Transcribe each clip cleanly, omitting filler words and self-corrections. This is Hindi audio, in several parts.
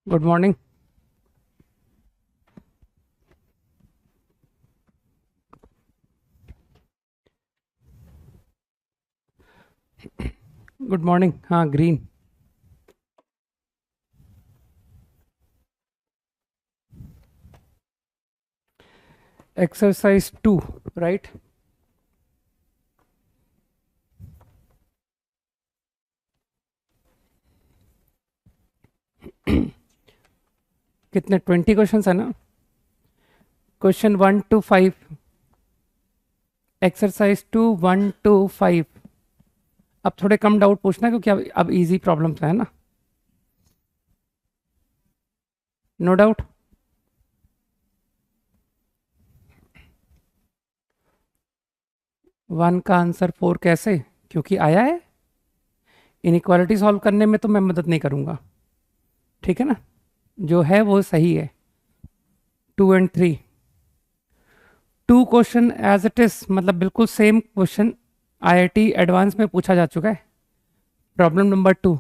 Good morning. Good morning. हाँ, ग्रीन। Exercise 2, right. कितने 20 क्वेश्चंस है ना। Question 1 to 5, exercise 2 1 to 5। अब थोड़े कम डाउट पूछना क्योंकि अब इजी प्रॉब्लम्स है ना। No doubt. 1 का आंसर 4 कैसे? क्योंकि आया है। इनइक्वालिटी सॉल्व करने में तो मैं मदद नहीं करूंगा, ठीक है ना। जो है वो सही है। 2 and 3, 2 question as it is, मतलब बिल्कुल सेम क्वेश्चन आईआईटी एडवांस में पूछा जा चुका है। Problem number 2।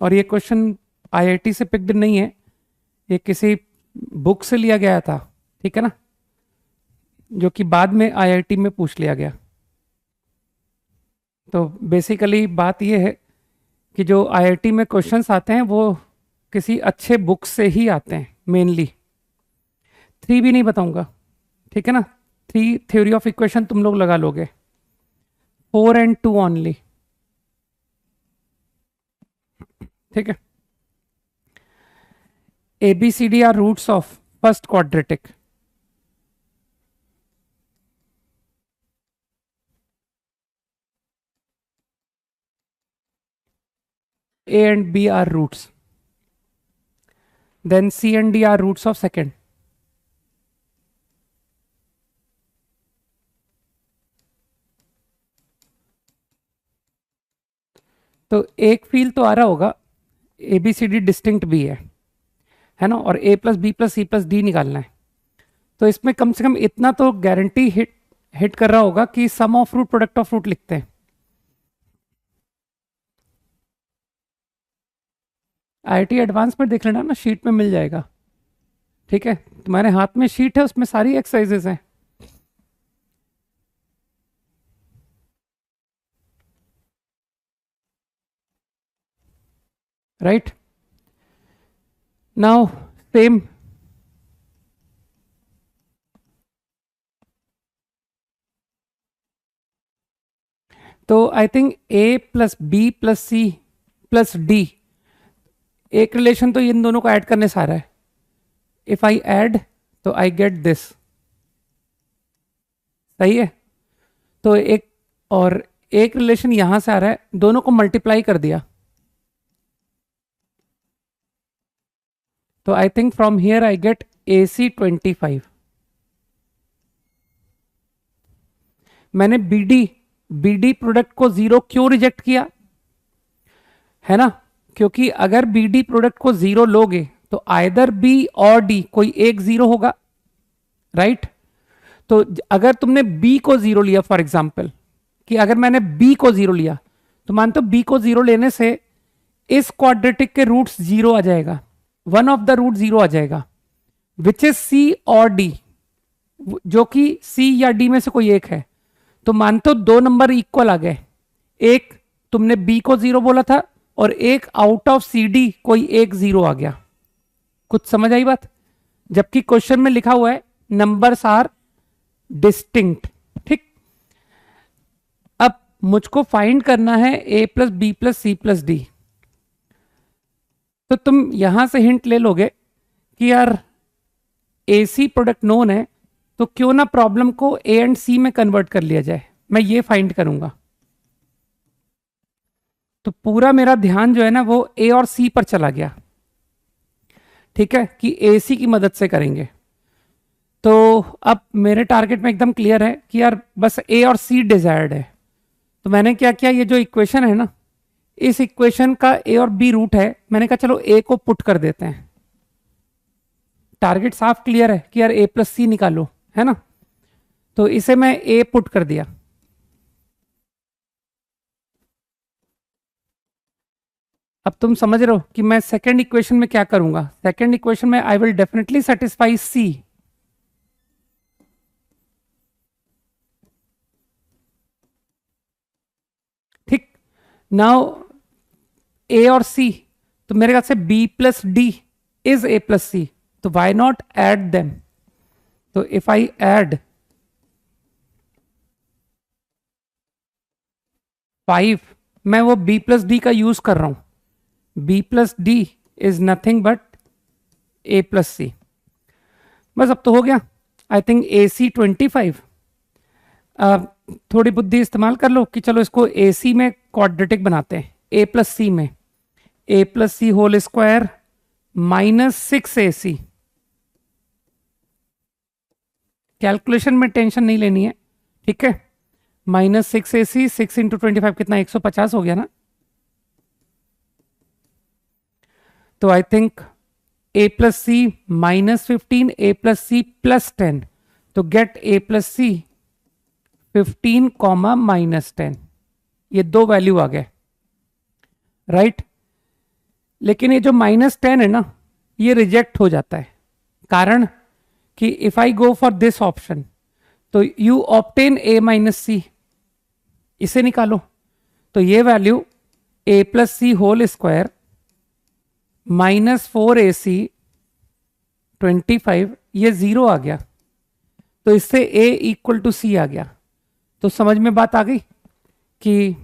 और ये क्वेश्चन आईआईटी से पिक्ड नहीं है, ये किसी बुक से लिया गया था, ठीक है ना, जो कि बाद में आईआईटी में पूछ लिया गया। तो बेसिकली बात ये है कि जो आईआईटी में क्वेश्चंस आते हैं वो किसी अच्छे बुक से ही आते हैं मेनली। 3 भी नहीं बताऊंगा, ठीक है ना। 3 थ्योरी ऑफ इक्वेशन तुम लोग लगा लोगे। 4 and 2 ओनली, ठीक है। ABCD are roots of first quadratic. A and B are roots. Then C and D are roots of second. तो एक फील तो आ रहा होगा, ABCD डिस्टिंक्ट भी है ना, और A+B+C+D निकालना है। तो इसमें कम से कम इतना तो गारंटी हिट हिट कर रहा होगा कि sum of root product of root लिखते हैं। आईआईटी एडवांस में देख लेना ना, शीट में मिल जाएगा, ठीक है। तुम्हारे हाथ में शीट है, उसमें सारी एक्सरसाइजेस हैं। Right now same. तो आई थिंक A+B+C+D, एक रिलेशन तो इन दोनों को ऐड करने से आ रहा है। इफ आई ऐड तो आई गेट दिस, सही है। तो एक और एक रिलेशन यहां से आ रहा है, दोनों को मल्टीप्लाई कर दिया। तो I think from here I get AC25। मैंने बीडी प्रोडक्ट को जीरो क्यों रिजेक्ट किया, है ना। क्योंकि अगर बीडी प्रोडक्ट को जीरो लोगे तो आइदर बी और डी कोई एक जीरो होगा, राइट। तो अगर तुमने बी को जीरो लिया, फॉर एग्जाम्पल कि अगर मैंने बी को जीरो लिया, तो मानते हो बी को जीरो लेने से इस क्वाड्रेटिक के रूट्स जीरो आ जाएगा, one of the root zero आ जाएगा, विच इज सी और डी, जो कि सी या डी में से कोई एक है। तो मानते हो दो नंबर इक्वल आ गए, एक तुमने बी को जीरो बोला था और एक आउट ऑफ सी डी कोई एक जीरो आ गया। कुछ समझ आई बात? जबकि क्वेश्चन में लिखा हुआ है नंबर्स आर डिस्टिंक्ट, ठीक। अब मुझको फाइंड करना है A+B+C+D। तो तुम यहां से हिंट ले लोगे कि यार AC प्रोडक्ट नोन है, तो क्यों ना प्रॉब्लम को A एंड C में कन्वर्ट कर लिया जाए। मैं ये फाइंड करूंगा। तो पूरा मेरा ध्यान जो है ना वो A और C पर चला गया, ठीक है, कि AC की मदद से करेंगे। तो अब मेरे टारगेट में एकदम क्लियर है कि यार बस A और C डिजायर्ड है। तो मैंने क्या किया, ये जो इक्वेशन है ना, इस इक्वेशन का A और B रूट है, मैंने कहा चलो A को पुट कर देते हैं। टारगेट साफ क्लियर है कि यार A+C निकालो, है ना। तो इसे मैं A पुट कर दिया। अब तुम समझ रहे हो कि मैं सेकेंड इक्वेशन में क्या करूंगा। सेकेंड इक्वेशन में I will definitely satisfy C. ठीक, नाउ ए और सी, तो मेरे ख्याल से B plus D is A plus C, तो वाई नॉट एड देम। तो इफ आई एड 5, मैं वो बी प्लस डी का यूज कर रहा हूं। B plus D is nothing but A plus C. बस अब तो हो गया। I think A C 25। थोड़ी बुद्धि इस्तेमाल कर लो कि चलो इसको ए सी में क्वाड्रेटिक बनाते हैं। ए प्लस सी में ए plus c whole square -6ac। Calculation में टेंशन नहीं लेनी है, ठीक है। -6ac, 6 इंटू 25 कितना, 150 हो गया ना। तो I think a plus C -15, a plus C +10, तो गेट a प्लस सी 15, -10। ये दो वैल्यू आ गए, राइट। लेकिन ये जो -10 है ना, ये रिजेक्ट हो जाता है। कारण कि if I go for this option, तो you obtain a minus c, इसे निकालो, तो ये value a plus c whole square -4ac 25, ये 0 आ गया, तो इससे a इक्वल टू सी आ गया। तो समझ में बात आ गई कि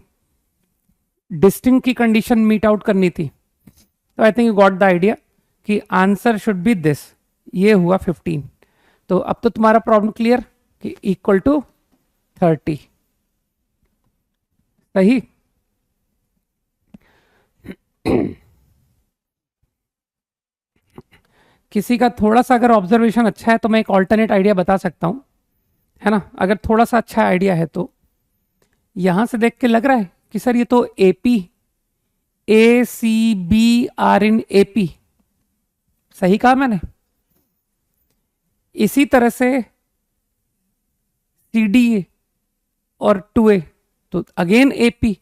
डिस्टिंक्ट की कंडीशन मीट आउट करनी थी। तो I think you got the idea कि आंसर शुड बी दिस। ये हुआ 15। तो अब तो तुम्हारा प्रॉब्लम क्लियर कि इक्वल टू 30। सही। किसी का थोड़ा सा अगर ऑब्जर्वेशन अच्छा है तो मैं एक ऑल्टरनेट आइडिया बता सकता हूं, है ना। अगर थोड़ा सा अच्छा आइडिया है तो यहां से देख के लग रहा है कि सर ये तो AP, a c b are in AP, सही कहा मैंने। इसी तरह से सी डी ए और 2a, तो अगेन एपी।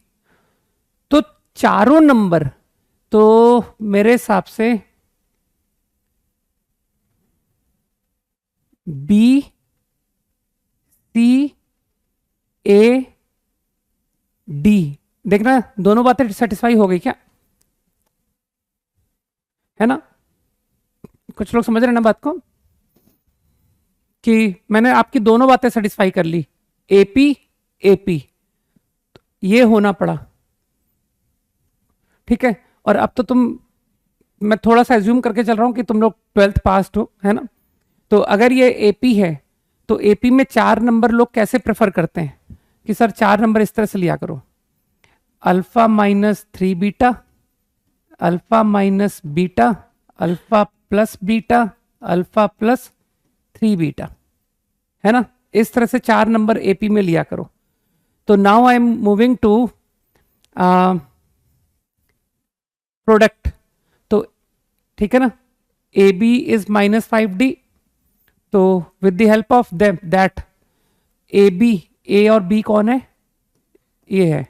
तो चारों नंबर तो मेरे हिसाब से बी सी ए डी, देखना दोनों बातें सेटिस्फाई हो गई क्या, है ना। कुछ लोग समझ रहे हैं ना बात को, कि मैंने आपकी दोनों बातें सेटिस्फाई कर ली। एपी एपी ये होना पड़ा, ठीक है। और अब तो मैं थोड़ा सा एज्यूम करके चल रहा हूं कि तुम लोग 12th पास्ट हो, है ना। तो अगर ये एपी है तो एपी में 4 नंबर लोग कैसे प्रेफर करते हैं कि सर 4 नंबर इस तरह से लिया करो, alpha -3 beta, alpha -beta, alpha plus beta, alpha +3 beta, है ना। इस तरह से 4 नंबर एपी में लिया करो। तो now I am moving to product. तो ठीक है ना, ए बी इज -5d, तो with the help of that A B, A और बी कौन है, ये है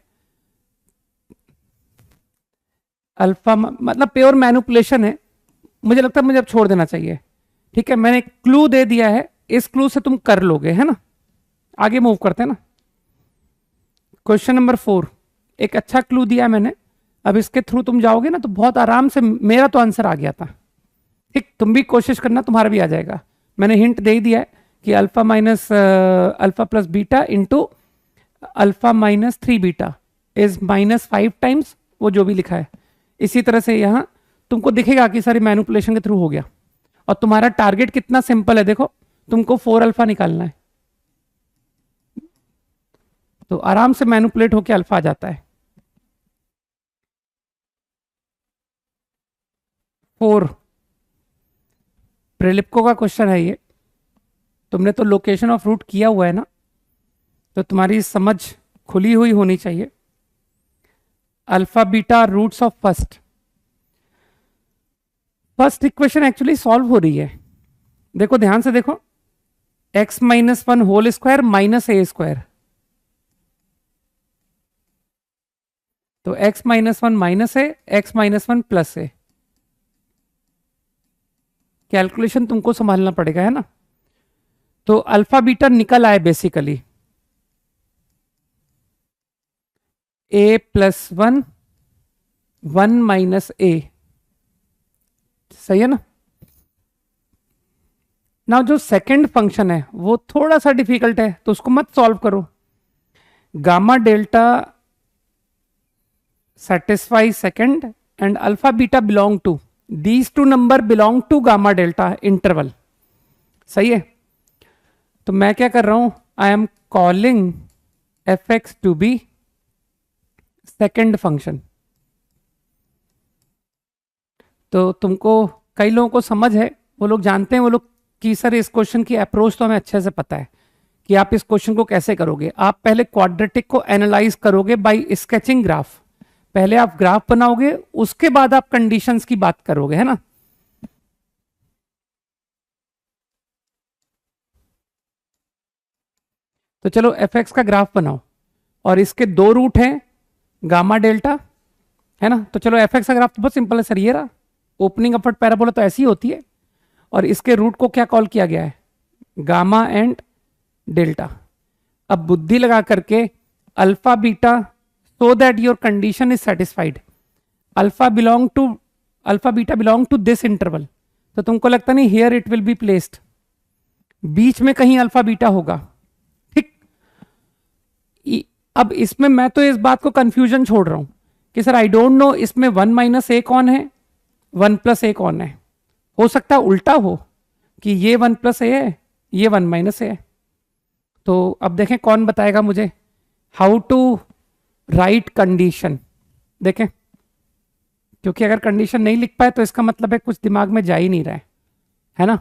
अल्फा, मतलब प्योर मैनिपुलेशन है। मुझे लगता है मुझे अब छोड़ देना चाहिए, ठीक है। मैंने क्लू दे दिया है, इस क्लू से तुम कर लोगे, है ना। आगे मूव करते हैं ना। क्वेश्चन नंबर 4, एक अच्छा क्लू दिया मैंने, अब इसके थ्रू तुम जाओगे ना तो बहुत आराम से, मेरा तो आंसर आ गया था, ठीक। तुम भी कोशिश करना, तुम्हारा भी आ जाएगा। मैंने हिंट दे दिया है कि alpha minus alpha plus beta into alpha -3 beta is -5 times वो जो भी लिखा है। इसी तरह से यहां तुमको दिखेगा कि सारी मैनिपुलेशन के थ्रू हो गया। और तुम्हारा टारगेट कितना सिंपल है, देखो तुमको 4 अल्फा निकालना है, तो आराम से मैनिपुलेट होके अल्फा आ जाता है। 4 प्रिलिप्को का क्वेश्चन है ये। तुमने तो लोकेशन ऑफ रूट किया हुआ है ना, तो तुम्हारी समझ खुली हुई होनी चाहिए। Alpha beta roots of first equation actually solve हो रही है। देखो ध्यान से देखो, x -1 whole square -a square, तो x माइनस वन माइनस है, x माइनस वन प्लस है। कैलकुलेशन तुमको संभालना पड़ेगा, है ना। तो अल्फा बीटा निकल आए basically a plus one, one minus a, सही है ना। ना जो सेकंड फंक्शन है वो थोड़ा सा डिफिकल्ट है, तो उसको मत सॉल्व करो। Gamma delta satisfy second and alpha beta belong to, these two number belong to gamma delta interval, सही है। तो मैं क्या कर रहा हूं, I am calling f x to be second function. तो तुमको कई लोगों को समझ है, वो लोग जानते हैं, वो लोग कि सर इस क्वेश्चन की अप्रोच तो हमें अच्छे से पता है कि आप इस क्वेश्चन को कैसे करोगे। आप पहले क्वाड्रेटिक को एनालाइज करोगे बाय स्केचिंग ग्राफ। पहले आप ग्राफ बनाओगे, उसके बाद आप कंडीशंस की बात करोगे, है ना। तो चलो एफ एक्स का ग्राफ बनाओ, और इसके दो रूट हैं गामा डेल्टा, है ना। तो चलो एफ एक्स का ग्राफ तो बहुत सिंपल है सर, ये रहा। ओपनिंग अपवर्ड पैराबोला तो ऐसी होती है, और इसके रूट को क्या कॉल किया गया है, गामा एंड डेल्टा। अब बुद्धि लगा करके alpha beta, so that your condition is satisfied, alpha beta belong to this interval। तो तुमको लगता नहीं here it will be placed, बीच में कहीं अल्फा बीटा होगा, ठीक। अब इसमें मैं तो इस बात को कंफ्यूजन छोड़ रहा हूं कि सर आई डोंट नो इसमें वन माइनस ए कौन है, वन प्लस ए कौन है। हो सकता है उल्टा हो कि ये वन प्लस ए है, ये वन माइनस ए है। तो अब देखें कौन बताएगा मुझे हाउ टू राइट कंडीशन। देखें, क्योंकि अगर कंडीशन नहीं लिख पाए तो इसका मतलब है कुछ दिमाग में जा ही नहीं रहा है ना।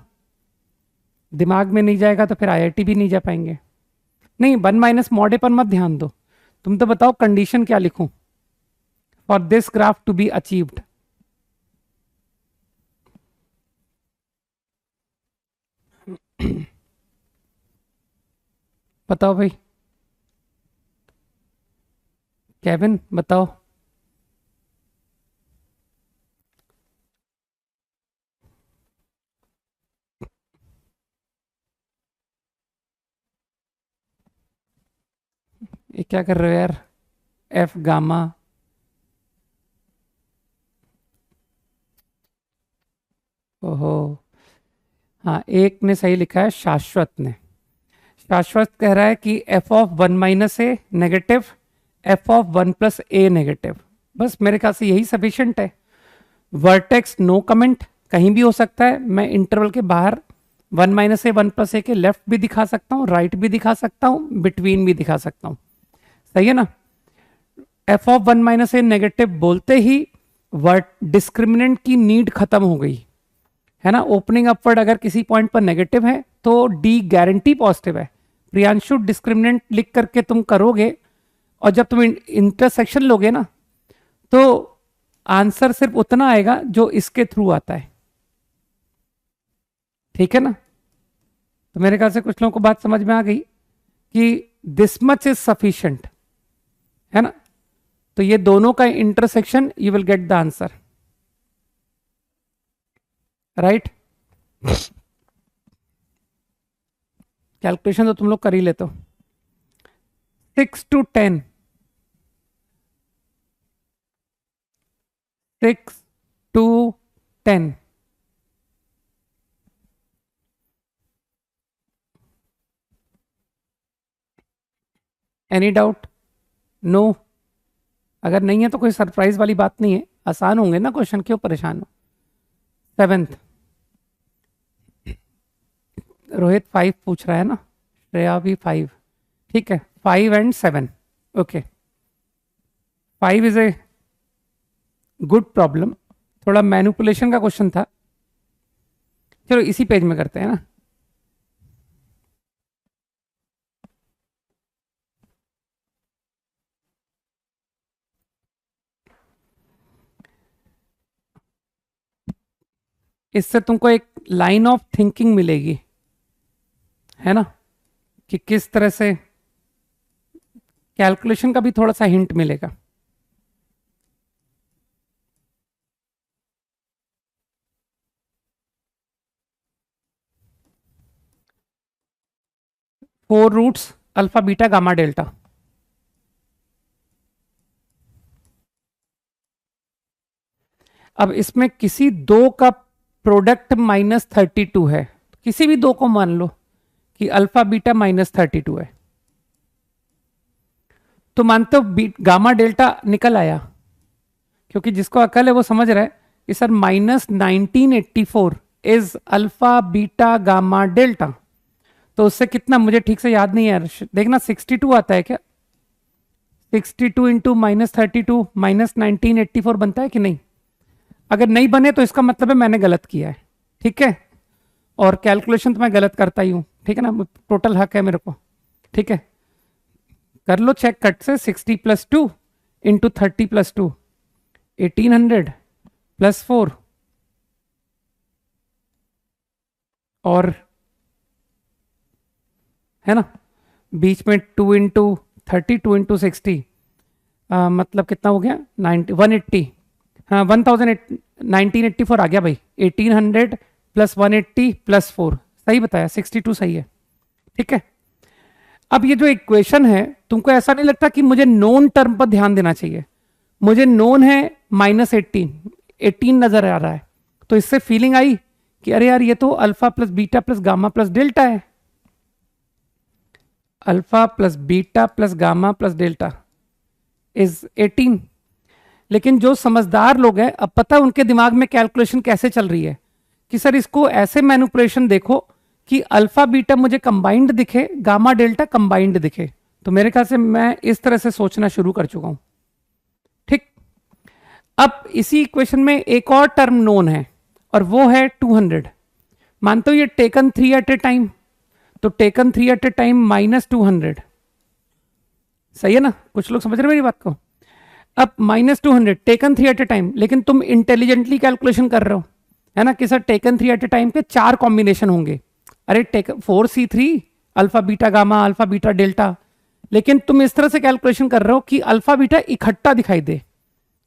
दिमाग में नहीं जाएगा तो फिर आईआईटी भी नहीं जा पाएंगे। नहीं, वन माइनस मॉडे पर मत ध्यान दो, तुम तो बताओ कंडीशन क्या लिखूं for this graph to be achieved. बताओ भाई, केविन बताओ। ये क्या कर रहे हो यार, एफ गामा, ओहो। हाँ, एक ने सही लिखा है, शाश्वत ने। शाश्वत कह रहा है कि F of one minus A negative, F of one plus A negative. बस मेरे ख्याल से यही सफिशिएंट है। वर्टेक्स नो कमेंट, कहीं भी हो सकता है। मैं इंटरवल के बाहर वन माइनस ए वन प्लस ए के लेफ्ट भी दिखा सकता हूँ, राइट भी दिखा सकता हूँ, बिटवीन भी दिखा सकता हूँ, सही है ना। F of one minus A negative बोलते ही वर्ड डिस्क्रिमिनेंट की नीड खत्म हो गई, है ना। ओपनिंग अपवर्ड अगर किसी पॉइंट पर नेगेटिव है तो डी गारंटी पॉजिटिव है। प्रियांशु डिस्क्रिमिनेंट लिख करके तुम करोगे, और जब तुम इंटरसेक्शन लोगे ना तो आंसर सिर्फ उतना आएगा जो इसके थ्रू आता है, ठीक है ना। तो मेरे ख्याल से कुछ लोगों को बात समझ में आ गई कि दिस मच इज सफिशिएंट, है ना। तो ये दोनों का intersection, you will get the answer, right. Calculation तो तुम लोग कर ही लेते हो। 6 to 10, 6 to 10, any doubt? No. अगर नहीं है तो कोई सरप्राइज वाली बात नहीं है, आसान होंगे ना क्वेश्चन, क्यों परेशान हो। सेवेंथ, रोहित 5 पूछ रहा है ना, श्रेया भी 5, ठीक है। 5 and 7, okay. 5 is a good problem, थोड़ा मैनिपुलेशन का क्वेश्चन था। चलो इसी पेज में करते हैं ना। इससे तुमको एक लाइन ऑफ थिंकिंग मिलेगी, है ना, कि किस तरह से कैलकुलेशन का भी थोड़ा सा हिंट मिलेगा। 4 roots alpha beta gamma delta. अब इसमें किसी दो का प्रोडक्ट -32 है, किसी भी दो को मान लो कि अल्फा बीटा -32 है, तो मानते हो गामा डेल्टा निकल आया, क्योंकि जिसको अकल है वो समझ रहा है कि sir -1984 is alpha beta gamma delta. तो उससे कितना, मुझे ठीक से याद नहीं है, देखना 62 आता है क्या? 62 इंटू -32 -1984 बनता है कि नहीं? अगर नहीं बने तो इसका मतलब है मैंने गलत किया है, ठीक है। और कैलकुलेशन तो मैं गलत करता ही हूं, ठीक है ना, टोटल हक है मेरे को, ठीक है। कर लो चेक कट से, 60 + 2 इंटू 30 + 2 1800 + 4 और है ना, बीच में 2 इंटू 30 2 इंटू 60 मतलब कितना हो गया 180, हाँ 1984 आ गया भाई। 1800 + 180 + 4 सही बताया, 62 सही है, ठीक है। अब ये जो इक्वेशन है, तुमको ऐसा नहीं लगता कि मुझे नोन टर्म पर ध्यान देना चाहिए? मुझे नोन है -18 नजर आ रहा है, तो इससे फीलिंग आई कि अरे यार ये तो alpha plus beta plus gamma plus delta है, alpha plus beta plus gamma plus delta is 18। लेकिन जो समझदार लोग हैं, अब पता है उनके दिमाग में कैलकुलेशन कैसे चल रही है कि सर इसको ऐसे मैनिपुलेशन देखो कि अल्फा बीटा मुझे कंबाइंड दिखे, गामा डेल्टा कंबाइंड दिखे। तो मेरे ख्याल से मैं इस तरह से सोचना शुरू कर चुका हूं, ठीक। अब इसी इक्वेशन में एक और टर्म नोन है और वो है 200। मानते हो ये टेकन 3 एट ए टाइम, तो टेकन 3 एट ए टाइम -200, सही है ना? कुछ लोग समझ रहे मेरी बात को? अब -200 टेकन 3 एट ए टाइम, लेकिन तुम इंटेलिजेंटली कैलकुलेशन कर रहे हो, है ना, कि sir taken 3 at a time के 4 कॉम्बिनेशन होंगे। अरे taken 4C3 alpha beta gamma alpha beta delta, लेकिन तुम इस तरह से कैलकुलेशन कर रहे हो कि अल्फा बीटा इकट्ठा दिखाई दे,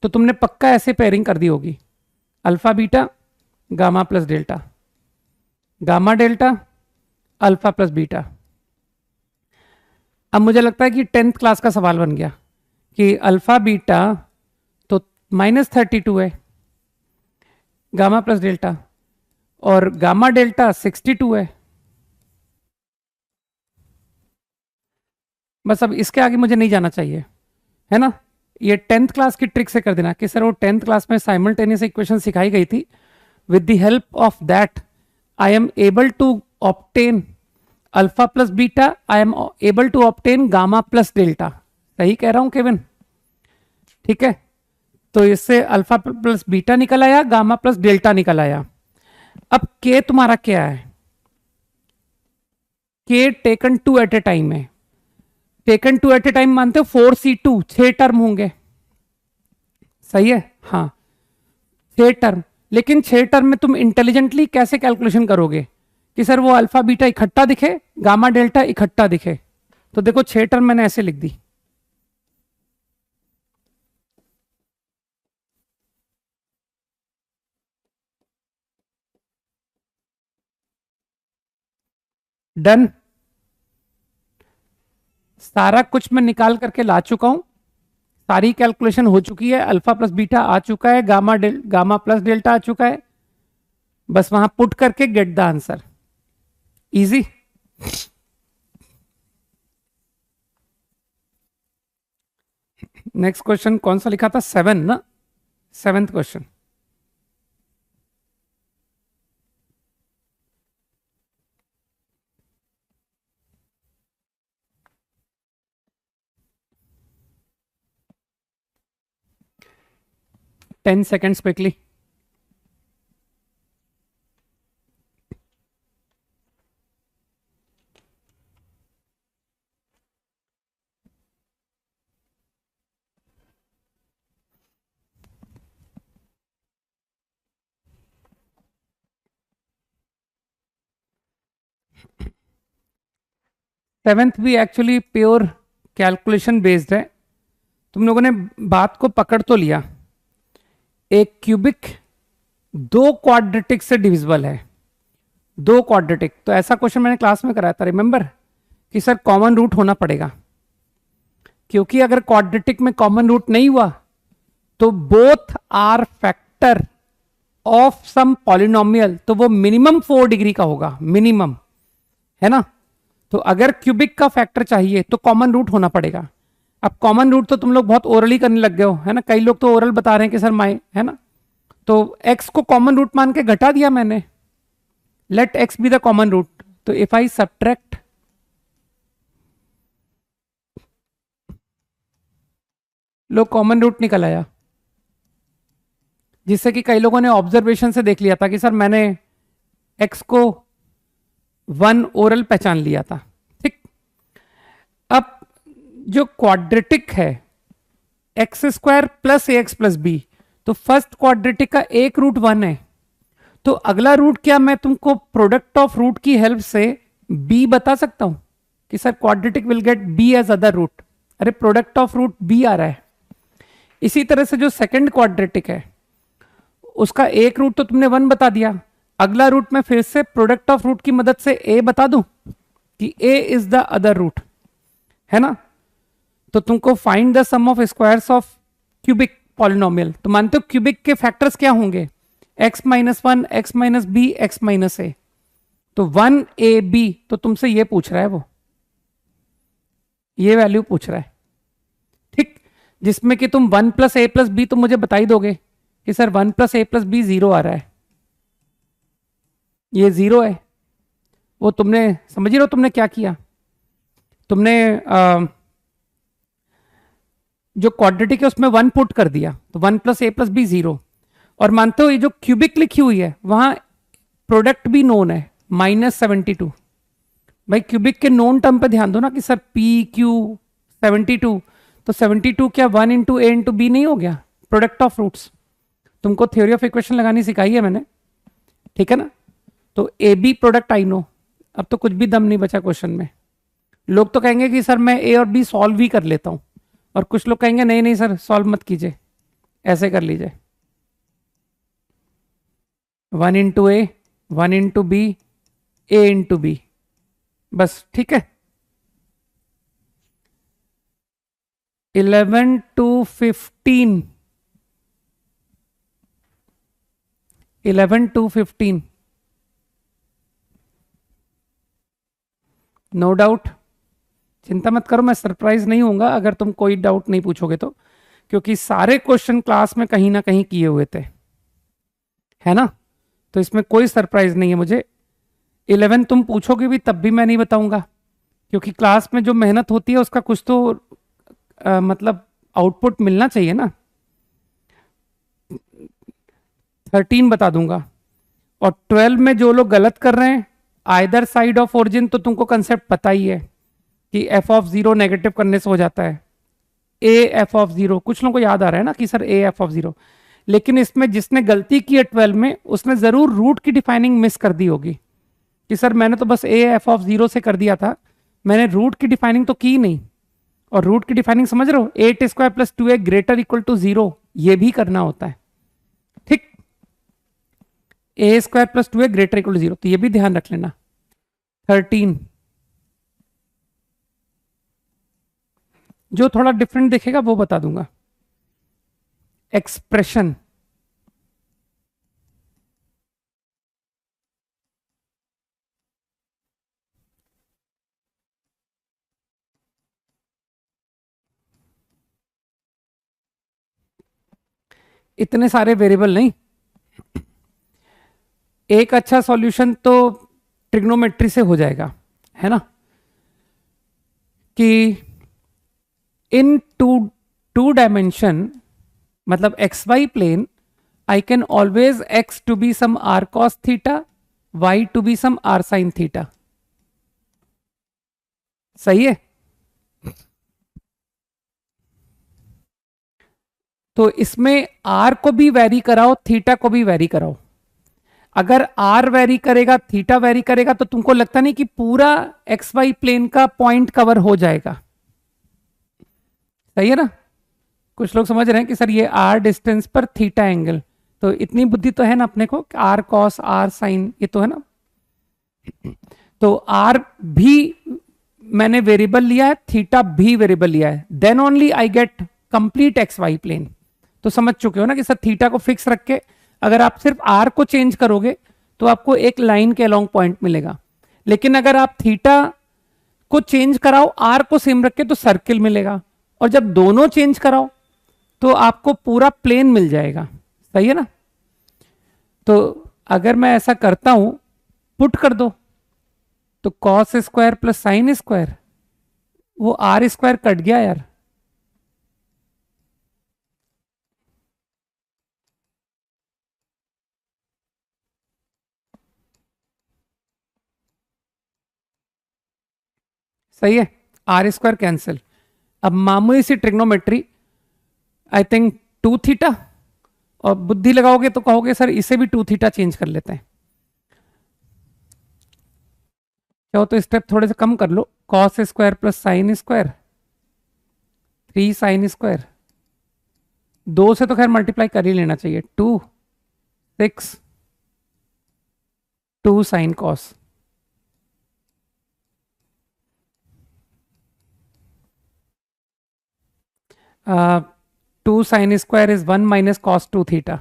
तो तुमने पक्का ऐसे पेयरिंग कर दी होगी, alpha beta gamma plus delta, gamma delta alpha plus beta. अब मुझे लगता है कि 10th क्लास का सवाल बन गया कि अल्फा बीटा तो -32 है गामा प्लस डेल्टा, और गामा डेल्टा 62 है। बस अब इसके आगे मुझे नहीं जाना चाहिए, है ना। ये 10th क्लास की ट्रिक से कर देना कि सर वो 10th क्लास में साइमल्टेनियस इक्वेशन सिखाई गई थी, with the help of that I am able to obtain alpha plus beta, I am able to obtain gamma plus delta. सही कह रहा हूं केविन? ठीक है, तो इससे अल्फा प्लस बीटा निकल आया, गामा प्लस डेल्टा निकल आया। अब के तुम्हारा क्या है? के टेकन 2 एट ए टाइम है, टेकन 2 एट ए टाइम मानते हो 4C2 6 टर्म होंगे, सही है, हाँ 6 टर्म। लेकिन 6 टर्म में तुम इंटेलिजेंटली कैसे कैलकुलेशन करोगे कि सर वो अल्फा बीटा इकट्ठा दिखे, गामा डेल्टा इकट्ठा दिखे? तो देखो 6 टर्म मैंने ऐसे लिख दी, डन। सारा कुछ मैं निकाल करके ला चुका हूं, सारी कैलकुलेशन हो चुकी है, अल्फा प्लस बीटा आ चुका है, गामा प्लस डेल्टा आ चुका है, बस वहां पुट करके get the answer, easy. Next question कौन सा लिखा था? 7 ना, 7th question. Ten seconds quickly. Seventh भी एक्चुअली प्योर कैलकुलेशन बेस्ड है। तुम लोगों ने बात को पकड़ तो लिया, एक क्यूबिक 2 क्वाड्रेटिक से डिविजिबल है, 2 क्वाड्रेटिक। तो ऐसा क्वेश्चन मैंने क्लास में कराया था, रिमेंबर, कि सर कॉमन रूट होना पड़ेगा, क्योंकि अगर क्वाड्रेटिक में कॉमन रूट नहीं हुआ तो both are factor of some polynomial, तो वो मिनिमम 4 डिग्री का होगा, मिनिमम, है ना। तो अगर क्यूबिक का फैक्टर चाहिए तो कॉमन रूट होना पड़ेगा। अब कॉमन रूट तो तुम लोग बहुत ओरली करने लग गए हो, है ना, कई लोग तो ओरल बता रहे हैं कि सर माई, है ना। तो x को कॉमन रूट मान के घटा दिया मैंने, let x be the common root. तो इफ आई सब्ट्रैक्ट लो, कॉमन रूट निकल आया, जिससे कि कई लोगों ने ऑब्जर्वेशन से देख लिया था कि सर मैंने x को 1 ओरल पहचान लिया था, ठीक। अब जो क्वाड्रेटिक है एक्स स्क्वायर प्लस ए एक्स प्लस बी, तो फर्स्ट क्वाड्रेटिक का एक रूट 1 है, तो अगला रूट क्या मैं तुमको प्रोडक्ट ऑफ रूट की हेल्प से b बता सकता हूं कि sir quadratic will get b as other root. अरे प्रोडक्ट ऑफ रूट b आ रहा है। इसी तरह से जो सेकंड क्वाड्रेटिक है उसका एक रूट तो तुमने 1 बता दिया, अगला रूट मैं फिर से प्रोडक्ट ऑफ रूट की मदद से a बता दूं कि a is the other root, है ना। तो तुमको find the sum of squares of cubic polynomial, तो मानते हो क्यूबिक के फैक्टर्स क्या होंगे, x minus 1, x minus B, x minus A. तो 1ab तो तुमसे ये पूछ रहा है, वो ये वैल्यू पूछ रहा है, ठीक, जिसमें कि तुम 1 प्लस ए प्लस बी तो मुझे बता ही दोगे कि सर 1 प्लस ए प्लस बी 0 आ रहा है, ये 0 है। वो तुमने समझ रहे हो तुमने क्या किया, तुमने जो क्वाड्रेटिक है उसमें 1 पुट कर दिया, तो 1 प्लस ए प्लस बी 0। और मानते हो ये जो क्यूबिक लिखी हुई है वहां प्रोडक्ट भी नोन है -72। भाई क्यूबिक के नोन टर्म पे ध्यान दो ना कि सर पी क्यू 72, तो 72 क्या 1 इंटू ए इंटू बी नहीं हो गया, प्रोडक्ट ऑफ रूट्स। तुमको थ्योरी ऑफ इक्वेशन लगानी सिखाई है मैंने, ठीक है ना। तो a b product I know, अब तो कुछ भी दम नहीं बचा क्वेश्चन में। लोग तो कहेंगे कि सर मैं ए और बी सॉल्व ही कर लेता हूं, और कुछ लोग कहेंगे नहीं नहीं सर सॉल्व मत कीजिए, ऐसे कर लीजिए, 1 इंटू ए, 1 इंटू बी, ए इंटू बी, बस, ठीक है। 11 to 15, 11 to 15, नो डाउट। चिंता मत करो, मैं सरप्राइज नहीं होऊंगा अगर तुम कोई डाउट नहीं पूछोगे तो, क्योंकि सारे क्वेश्चन क्लास में कहीं ना कहीं किए हुए थे, है ना। तो इसमें कोई सरप्राइज नहीं है मुझे। 11 तुम पूछोगे भी तब भी मैं नहीं बताऊंगा, क्योंकि क्लास में जो मेहनत होती है उसका कुछ तो मतलब आउटपुट मिलना चाहिए ना। 13 बता दूंगा। और 12 में जो लोग गलत कर रहे हैं आइदर साइड ऑफ ओरिजिन, तो तुमको कंसेप्ट पता ही है कि एफ ऑफ 0 नेगेटिव करने से हो जाता है ए एफ ऑफ 0। कुछ लोगों को याद आ रहा है ना कि सर ए एफ ऑफ 0, लेकिन इसमें जिसने गलती की है 12 में उसने जरूर रूट की डिफाइनिंग मिस कर दी होगी कि सर मैंने तो बस ए एफ ऑफ 0 से कर दिया था, मैंने रूट की डिफाइनिंग तो की नहीं। और रूट की डिफाइनिंग समझ रहे हो, 8 square plus 2a greater equal to 0, ये भी करना होता है, ठीक। A square plus 2a greater equal to 0, तो ये भी ध्यान रख लेना। 13 जो थोड़ा डिफरेंट दिखेगा वो बता दूंगा। एक्सप्रेशन, इतने सारे वेरिएबल नहीं, एक अच्छा सॉल्यूशन तो ट्रिग्नोमेट्री से हो जाएगा, है ना, कि इन टू डायमेंशन मतलब x y plane I can always x to be some r cos theta, y to be some r sine theta, सही है। तो इसमें आर को भी वेरी कराओ, थीटा को भी वेरी कराओ। अगर आर वेरी करेगा, थीटा वेरी करेगा, तो तुमको लगता नहीं कि पूरा एक्स वाई प्लेन का पॉइंट कवर हो जाएगा, सही है ना। कुछ लोग समझ रहे हैं कि सर ये आर डिस्टेंस पर थीटा एंगल, तो इतनी बुद्धि तो है ना अपने को, आर कॉस आर साइन, ये तो है ना। तो आर भी मैंने वेरिएबल लिया है, थीटा भी वेरिएबल लिया है, then only I get complete x y plane. तो समझ चुके हो ना कि सर थीटा को फिक्स रख के अगर आप सिर्फ आर को चेंज करोगे तो आपको एक लाइन के अलोंग पॉइंट मिलेगा, लेकिन अगर आप थीटा को चेंज कराओ आर को सेम रख के तो सर्किल मिलेगा, और जब दोनों चेंज कराओ तो आपको पूरा प्लेन मिल जाएगा। सही है ना? तो अगर मैं ऐसा करता हूं, पुट कर दो, तो cos square plus sine square, वो आर स्क्वायर कट गया यार। सही है, आर स्क्वायर कैंसिल। अब मामूली सी ट्रिग्नोमेट्री, आई थिंक 2 थीटा, और बुद्धि लगाओगे तो कहोगे सर इसे भी 2 थीटा चेंज कर लेते हैं। चाहो तो स्टेप थोड़े से कम कर लो, cos square plus sine square, 3 sine square, 2 से तो खैर मल्टीप्लाई कर ही लेना चाहिए, 2 6 2 sine cos. Two sine square is 1 minus cos 2 theta.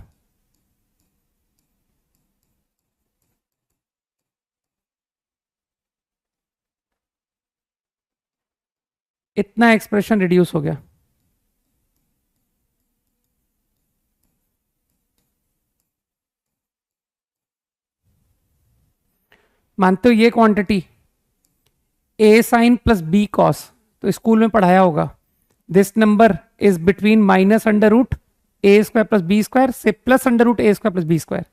इतना एक्सप्रेशन रिड्यूस हो गया। मानते हो ये quantity A sine plus B cos, तो स्कूल में पढ़ाया होगा, this number is between minus under root A square plus B square से plus under root A square plus B square,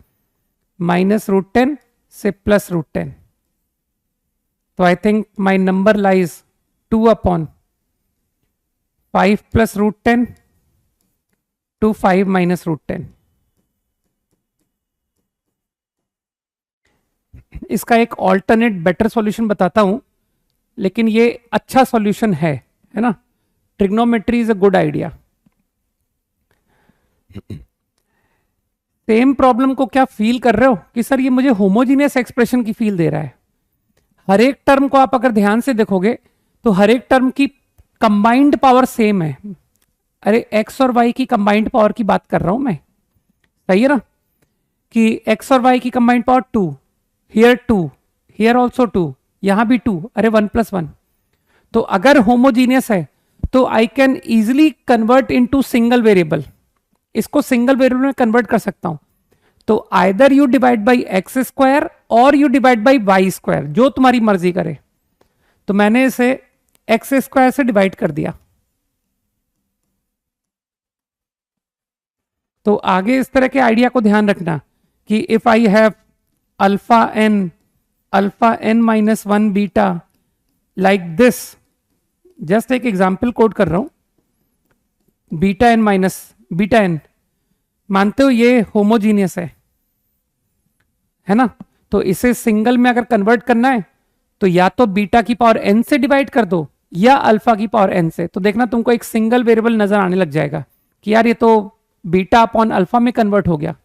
minus root 10 से प्लस रूट 10। तो I think my number lies 2 upon 5 plus root 10 to 5 minus root 10। इसका एक ऑल्टरनेट बेटर सॉल्यूशन बताता हूं, लेकिन ये अच्छा सॉल्यूशन है ना? Trigonometry is a good idea. Same problem को क्या फील कर रहे हो कि सर ये मुझे होमोजीनियस एक्सप्रेशन की फील दे रहा है। हर एक टर्म को आप अगर ध्यान से देखोगे तो हर एक टर्म की कंबाइंड पावर सेम है। अरे एक्स और वाई की कंबाइंड पावर की बात कर रहा हूं मैं। सही है ना? कि एक्स और वाई की combined power 2, here 2, here also 2, यहां भी 2, अरे 1 प्लस 1। तो अगर होमोजीनियस है तो I can easily convert into single variable, इसको सिंगल वेरिएबल में कन्वर्ट कर सकता हूं। तो either you divide by X square और you divide by Y square, जो तुम्हारी मर्जी करे। तो मैंने इसे एक्स स्क्वायर से डिवाइड कर दिया। तो आगे इस तरह के आइडिया को ध्यान रखना कि if I have alpha n minus 1 beta like this, just एक एग्जाम्पल कोड कर रहा हूं, beta n minus beta n, मानते हो ये होमोजीनियस है ना? तो इसे सिंगल में अगर कन्वर्ट करना है तो या तो बीटा की पावर एन से डिवाइड कर दो या अल्फा की पावर एन से। तो देखना तुमको एक सिंगल वेरिएबल नजर आने लग जाएगा कि यार ये तो बीटा अपॉन अल्फा में कन्वर्ट हो गया,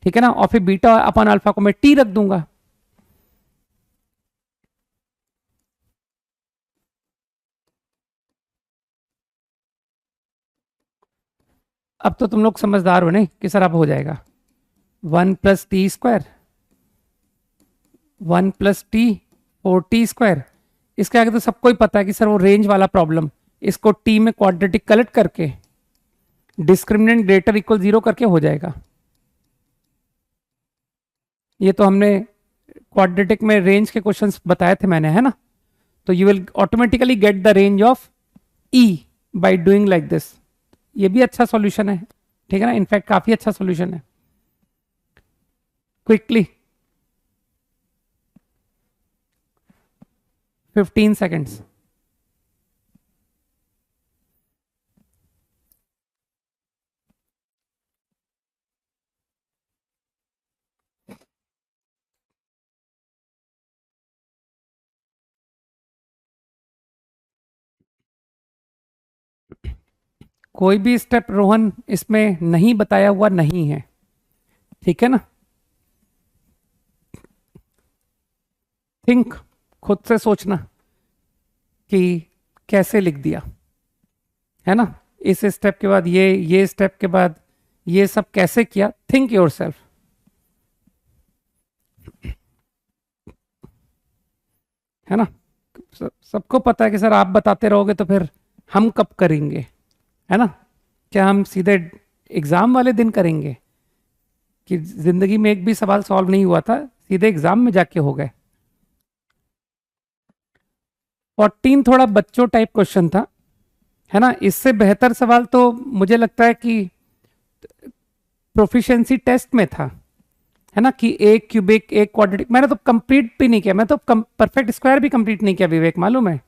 ठीक है ना? और फिर बीटा अपॉन अल्फा को मैं टी रख दूंगा। अब तो तुम लोग समझदार हो नहीं कि सर अब हो जाएगा 1 plus T square, 1 plus T 4t square. इसके आगे तो सबको ही पता है कि सर वो रेंज वाला प्रॉब्लम, इसको टी में क्वाड्रेटिक कलेक्ट करके डिस्क्रिमिनेंट ग्रेटर इक्वल 0 करके हो जाएगा। ये तो हमने क्वाड्रेटिक में रेंज के क्वेश्चंस बताए थे मैंने, है ना? तो you will automatically get the range of E by doing like this. ये भी अच्छा सॉल्यूशन है, ठीक है ना? इनफैक्ट काफी अच्छा सॉल्यूशन है। Quickly 15 seconds. कोई भी स्टेप रोहन इसमें नहीं बताया हुआ नहीं है, ठीक है ना? थिंक, खुद से सोचना कि कैसे लिख दिया, है ना, इस स्टेप के बाद ये स्टेप के बाद ये सब कैसे किया, थिंक योरसेल्फ। है ना, सबको पता है कि सर आप बताते रहोगे तो फिर हम कब करेंगे, है ना, क्या हम सीधे एग्जाम वाले दिन करेंगे कि जिंदगी में एक भी सवाल सॉल्व नहीं हुआ था, सीधे एग्जाम में जाके हो गए। 14 थोड़ा बच्चों टाइप क्वेश्चन था, है ना, इससे बेहतर सवाल तो मुझे लगता है कि प्रोफिशिएंसी टेस्ट में था, है ना, कि एक क्यूबिक एक क्वाड्रेटिक, मैंने तो कंप्लीट भी नहीं किया, मैं तो परफेक्ट स्क्वायर भी कंप्लीट नहीं किया विवेक, मालूम है,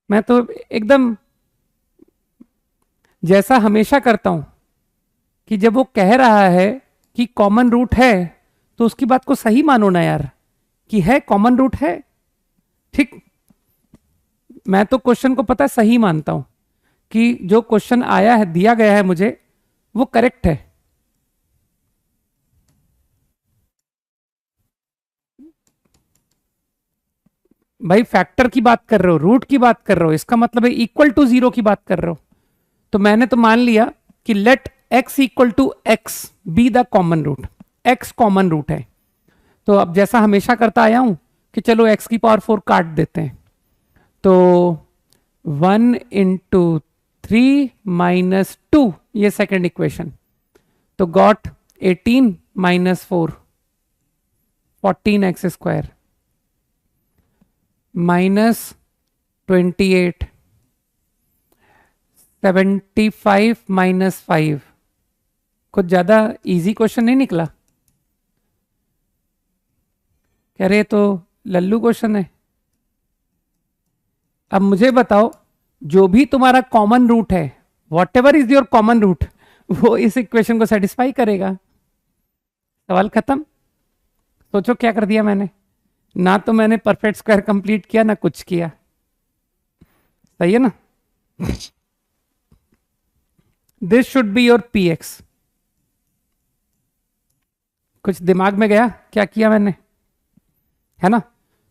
मैं तो एकदम जैसा हमेशा करता हूं कि जब वो कह रहा है कि कॉमन रूट है तो उसकी बात को सही मानो ना यार, कि है कॉमन रूट है, ठीक, मैं तो क्वेश्चन को पता है सही मानता हूं कि जो क्वेश्चन आया है दिया गया है मुझे वो करेक्ट है। भाई फैक्टर की बात कर रहे हो, रूट की बात कर रहे हो, इसका मतलब है इक्वल टू जीरो की बात कर रहे हो, तो मैंने तो मान लिया कि let x equal to x be the common root, x common root है, तो अब जैसा हमेशा करता आया हूं कि चलो x की पावर 4 काट देते हैं, तो 1 इंटू 3 माइनस 2, ये सेकेंड इक्वेशन, तो got 18 minus 4 14x square minus 28 75 minus 5, कुछ ज्यादा इजी क्वेश्चन नहीं निकला, कह रहे तो लल्लू क्वेश्चन है। अब मुझे बताओ जो भी तुम्हारा कॉमन रूट है, whatever is your common root, वो इस इक्वेशन को सेटिस्फाई करेगा, सवाल खत्म। सोचो क्या कर दिया मैंने, ना तो मैंने परफेक्ट स्क्वायर कंप्लीट किया ना कुछ किया, सही है ना। This should be your P x, कुछ दिमाग में गया क्या किया मैंने, है ना,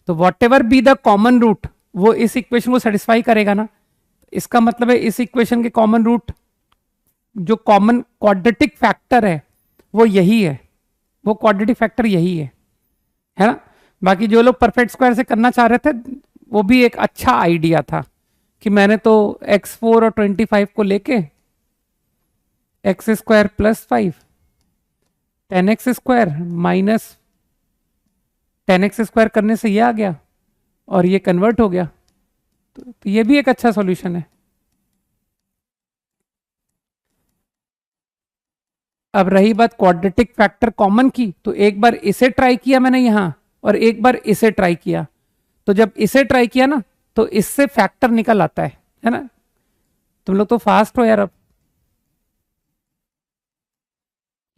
तो whatever be the common root वो इस इक्वेशन को सेटिस्फाई करेगा ना, इसका मतलब है इस इक्वेशन के कॉमन रूट जो कॉमन क्वाड्रेटिक फैक्टर है वो यही है, वो क्वाड्रेटिक फैक्टर यही है ना। बाकी जो लोग परफेक्ट स्क्वायर से करना चाह रहे थे वो भी एक अच्छा आइडिया था कि मैंने तो x4 और 25 को लेके x square plus 5 10x square minus 10x square करने से ये आ गया और ये कन्वर्ट हो गया, तो ये भी एक अच्छा सॉल्यूशन है। अब रही बात क्वाड्रेटिक फैक्टर कॉमन की, तो एक बार इसे ट्राई किया मैंने यहां और एक बार इसे ट्राई किया, तो जब इसे ट्राई किया ना तो इससे फैक्टर निकल आता है ना, तुम लोग तो फास्ट हो यार अब,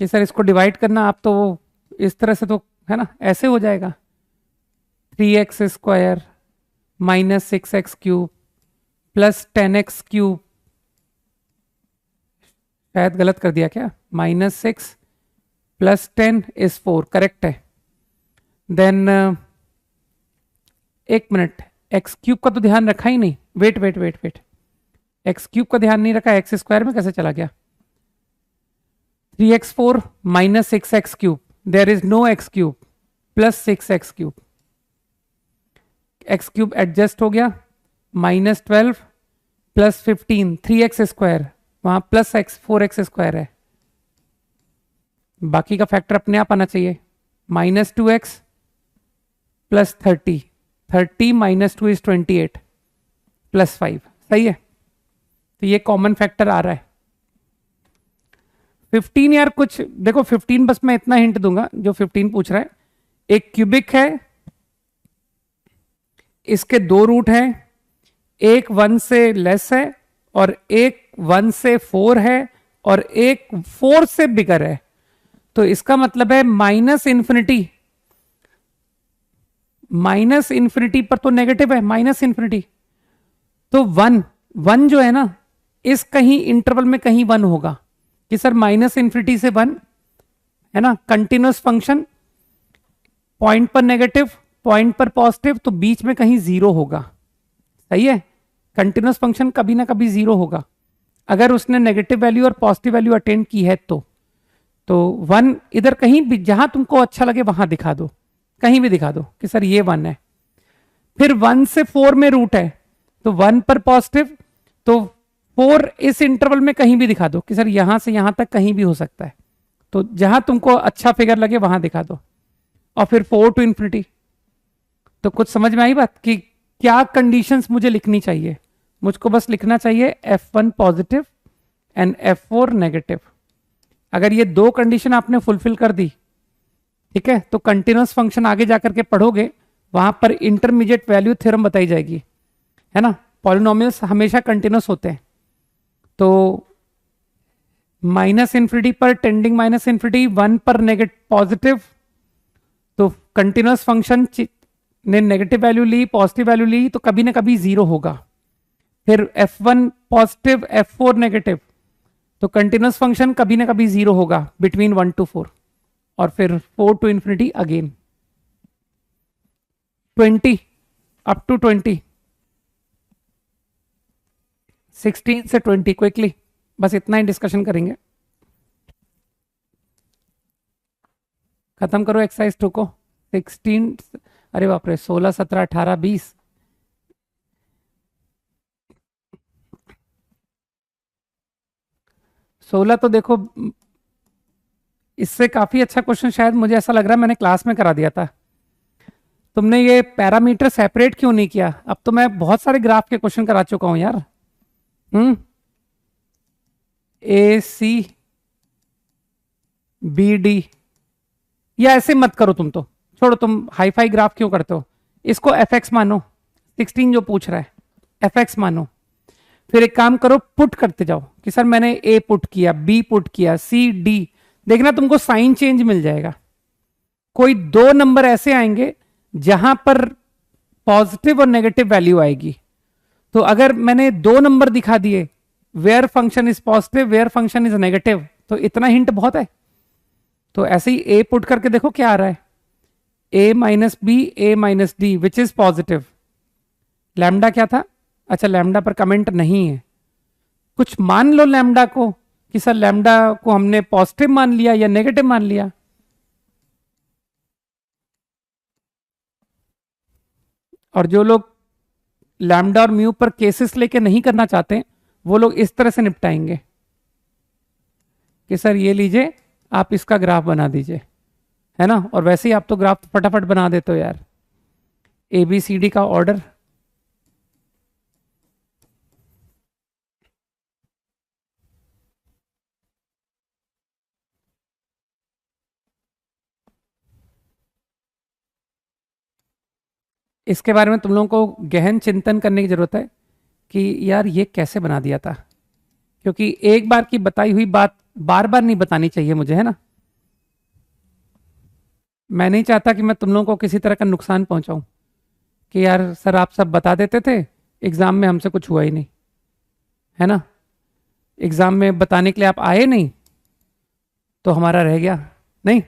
कि सर इसको डिवाइड करना, आप तो वो इस तरह से तो है ना, ऐसे हो जाएगा 3x square minus 6x cube plus 10x cube, शायद गलत कर दिया क्या, माइनस 6 प्लस 10 इज 4, करेक्ट है। देन एक मिनट, एक्स क्यूब का तो ध्यान रखा ही नहीं, wait wait wait wait, x cube का ध्यान नहीं रखा, एक्स स्क्वायर में कैसे चला गया, 3x4 minus 6x cube, there is no x cube plus 6x cube, x cube adjust हो गया, माइनस 12 प्लस 15 3x स्क्वायर, वहां प्लस x 4x स्क्वायर है, बाकी का फैक्टर अपने आप आना चाहिए, minus 2x plus 30 minus 2 is 28 plus 5, सही है, तो ये कॉमन फैक्टर आ रहा है। 15 यार कुछ देखो, 15 बस मैं इतना हिंट दूंगा, जो 15 पूछ रहा है, एक क्यूबिक है, इसके दो रूट हैं, एक 1 से लेस है और एक 1 से 4 है और एक 4 से बिगर है, तो इसका मतलब है माइनस इन्फिनिटी पर तो नेगेटिव है, माइनस इन्फिनिटी, तो 1 जो है ना, इस कहीं इंटरवल में कहीं 1 होगा, कि सर माइनस इन्फिनिटी से 1 है ना, कंटिन्यूअस फंक्शन, पॉइंट पर नेगेटिव पॉइंट पर पॉजिटिव, तो बीच में कहीं 0 होगा, सही है, कंटिन्यूस फंक्शन कभी ना कभी जीरो होगा, अगर उसने नेगेटिव वैल्यू और पॉजिटिव वैल्यू अटेंड की है तो 1 इधर कहीं भी जहां तुमको अच्छा लगे वहां दिखा दो, कहीं भी दिखा दो कि सर ये 1 है। फिर 1 से 4 में रूट है तो 1 पर पॉजिटिव, तो 4 इस इंटरवल में कहीं भी दिखा दो कि सर यहां से यहां तक कहीं भी हो सकता है, तो जहां तुमको अच्छा फिगर लगे वहां दिखा दो। और फिर 4 टू इंफिनिटी। तो कुछ समझ में आई बात कि क्या कंडीशंस मुझे लिखनी चाहिए? मुझको बस लिखना चाहिए F1 positive and F4 negative. अगर ये दो कंडीशन आपने फुलफिल कर दी, ठीक है, तो कंटिन्यूस फंक्शन आगे जाकर के पढ़ोगे, वहां पर इंटरमीडिएट वैल्यू थ्योरम बताई जाएगी, है ना। पॉलिनोमियल्स हमेशा कंटिन्यूस होते हैं, तो माइनस इन्फिनिटी पर टेंडिंग माइनस इन्फिनिटी, 1 पर नेगेटिव पॉजिटिव, तो कंटिन्यूस फंक्शन ने नेगेटिव वैल्यू ली, पॉजिटिव वैल्यू ली, तो कभी ना कभी जीरो होगा। फिर F1 पॉजिटिव, F4 नेगेटिव, तो कंटिन्यूस फंक्शन कभी ना कभी जीरो होगा बिटवीन 1 to 4, और फिर 4 to infinity again 20 up to 20, 16 से 20 क्विकली, बस इतना ही डिस्कशन करेंगे। खत्म करो एक्सरसाइज 2 को। 16, अरे बाप रे, 16, 17, 18, 20, सोलह तो देखो, इससे काफी अच्छा क्वेश्चन शायद मुझे ऐसा लग रहा है मैंने क्लास में करा दिया था। तुमने ये पैरामीटर सेपरेट क्यों नहीं किया? अब तो मैं बहुत सारे ग्राफ के क्वेश्चन करा चुका हूं यार। ए सी बी डी, या ऐसे मत करो, तुम तो छोड़ो, तुम हाई फाई ग्राफ क्यों करते हो? इसको एफ एक्स मानो, 16 जो पूछ रहा है एफ एक्स मानो। फिर एक काम करो, पुट करते जाओ कि सर मैंने ए पुट किया, बी पुट किया, सी डी, देखना तुमको साइन चेंज मिल जाएगा। कोई दो नंबर ऐसे आएंगे जहां पर पॉजिटिव और नेगेटिव वैल्यू आएगी, तो अगर मैंने दो नंबर दिखा दिए, where function is positive, where function is negative, तो इतना हिंट बहुत है। तो ऐसे ही ए पुट करके देखो क्या आ रहा है, A minus B, A minus D, which is positive. Lambda क्या था? अच्छा, लैम्डा पर कमेंट नहीं है, कुछ मान लो लैम्डा को कि सर लैम्डा को हमने पॉजिटिव मान लिया या नेगेटिव मान लिया। और जो लोग लैम्डा और म्यू पर केसेस लेके नहीं करना चाहते, वो लोग इस तरह से निपटाएंगे कि सर ये लीजिए, आप इसका ग्राफ बना दीजिए, है ना। और वैसे ही आप तो ग्राफ फटाफट बना देते हो यार, ए बी सी डी का ऑर्डर। इसके बारे में तुम लोगों को गहन चिंतन करने की जरूरत है कि यार ये कैसे बना दिया था, क्योंकि एक बार की बताई हुई बात बार बार नहीं बतानी चाहिए मुझे, है ना। मैं नहीं चाहता कि मैं तुम लोगों को किसी तरह का नुकसान पहुंचाऊं कि यार सर आप सब बता देते थे, एग्जाम में हमसे कुछ हुआ ही नहीं, है ना। एग्जाम में बताने के लिए आप आए नहीं, तो हमारा रह गया नहीं,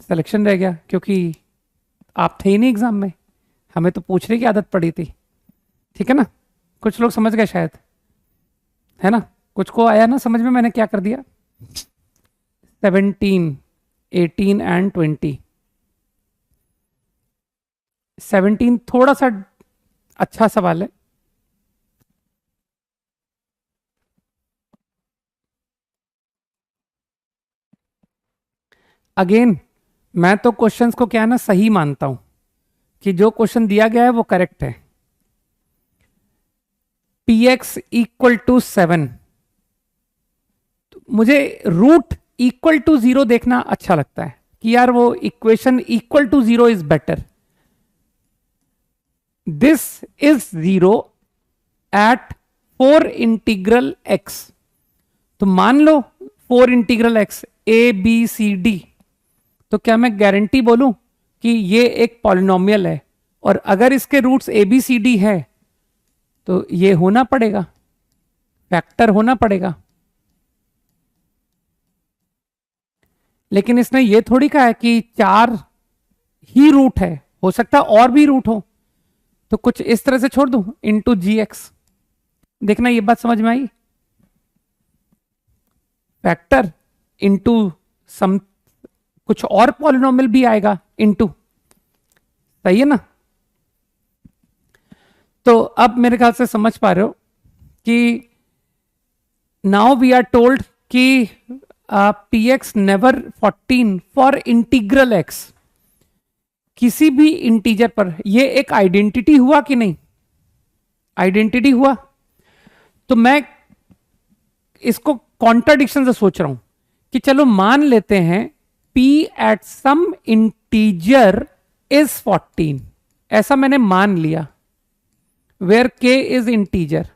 सिलेक्शन रह गया, क्योंकि आप थे ही नहीं एग्जाम में, हमें तो पूछने की आदत पड़ी थी, ठीक है ना। कुछ लोग समझ गए शायद, है ना। कुछ को आया ना समझ में मैंने क्या कर दिया। 17, 18 एंड 20। 17 थोड़ा सा अच्छा सवाल है। अगेन मैं तो क्वेश्चंस को क्या है ना सही मानता हूं कि जो क्वेश्चन दिया गया है वो करेक्ट है। px इक्वल टू 7, मुझे रूट इक्वल टू 0 देखना अच्छा लगता है कि यार वो equation equal to 0 is better. This is 0 at 4 integral x, तो मान लो 4 integral x a b c d, तो क्या मैं गारंटी बोलूं कि ये एक पॉलिनोमियल है, और अगर इसके roots a B C d है तो ये होना पड़ेगा, फैक्टर होना पड़ेगा। लेकिन इसने ये थोड़ी कहा है कि 4 ही रूट है, हो सकता है और भी रूट हो, तो कुछ इस तरह से छोड़ दूं, इंटू जी एक्स। देखना ये बात समझ में आई, फैक्टर इंटू सम, कुछ और पॉलिनोमियल भी आएगा इंटू, सही है ना। तो अब मेरे ख्याल से समझ पा रहे हो कि नाउ वी आर टोल्ड कि P x never 14 for integral x, किसी भी इंटीजर पर। ये एक आइडेंटिटी हुआ कि नहीं, आइडेंटिटी हुआ। तो मैं इसको कॉन्ट्राडिक्शन से सोच रहा हूं कि चलो मान लेते हैं p at some integer is 14, ऐसा मैंने मान लिया, वेयर k इज इंटीजर,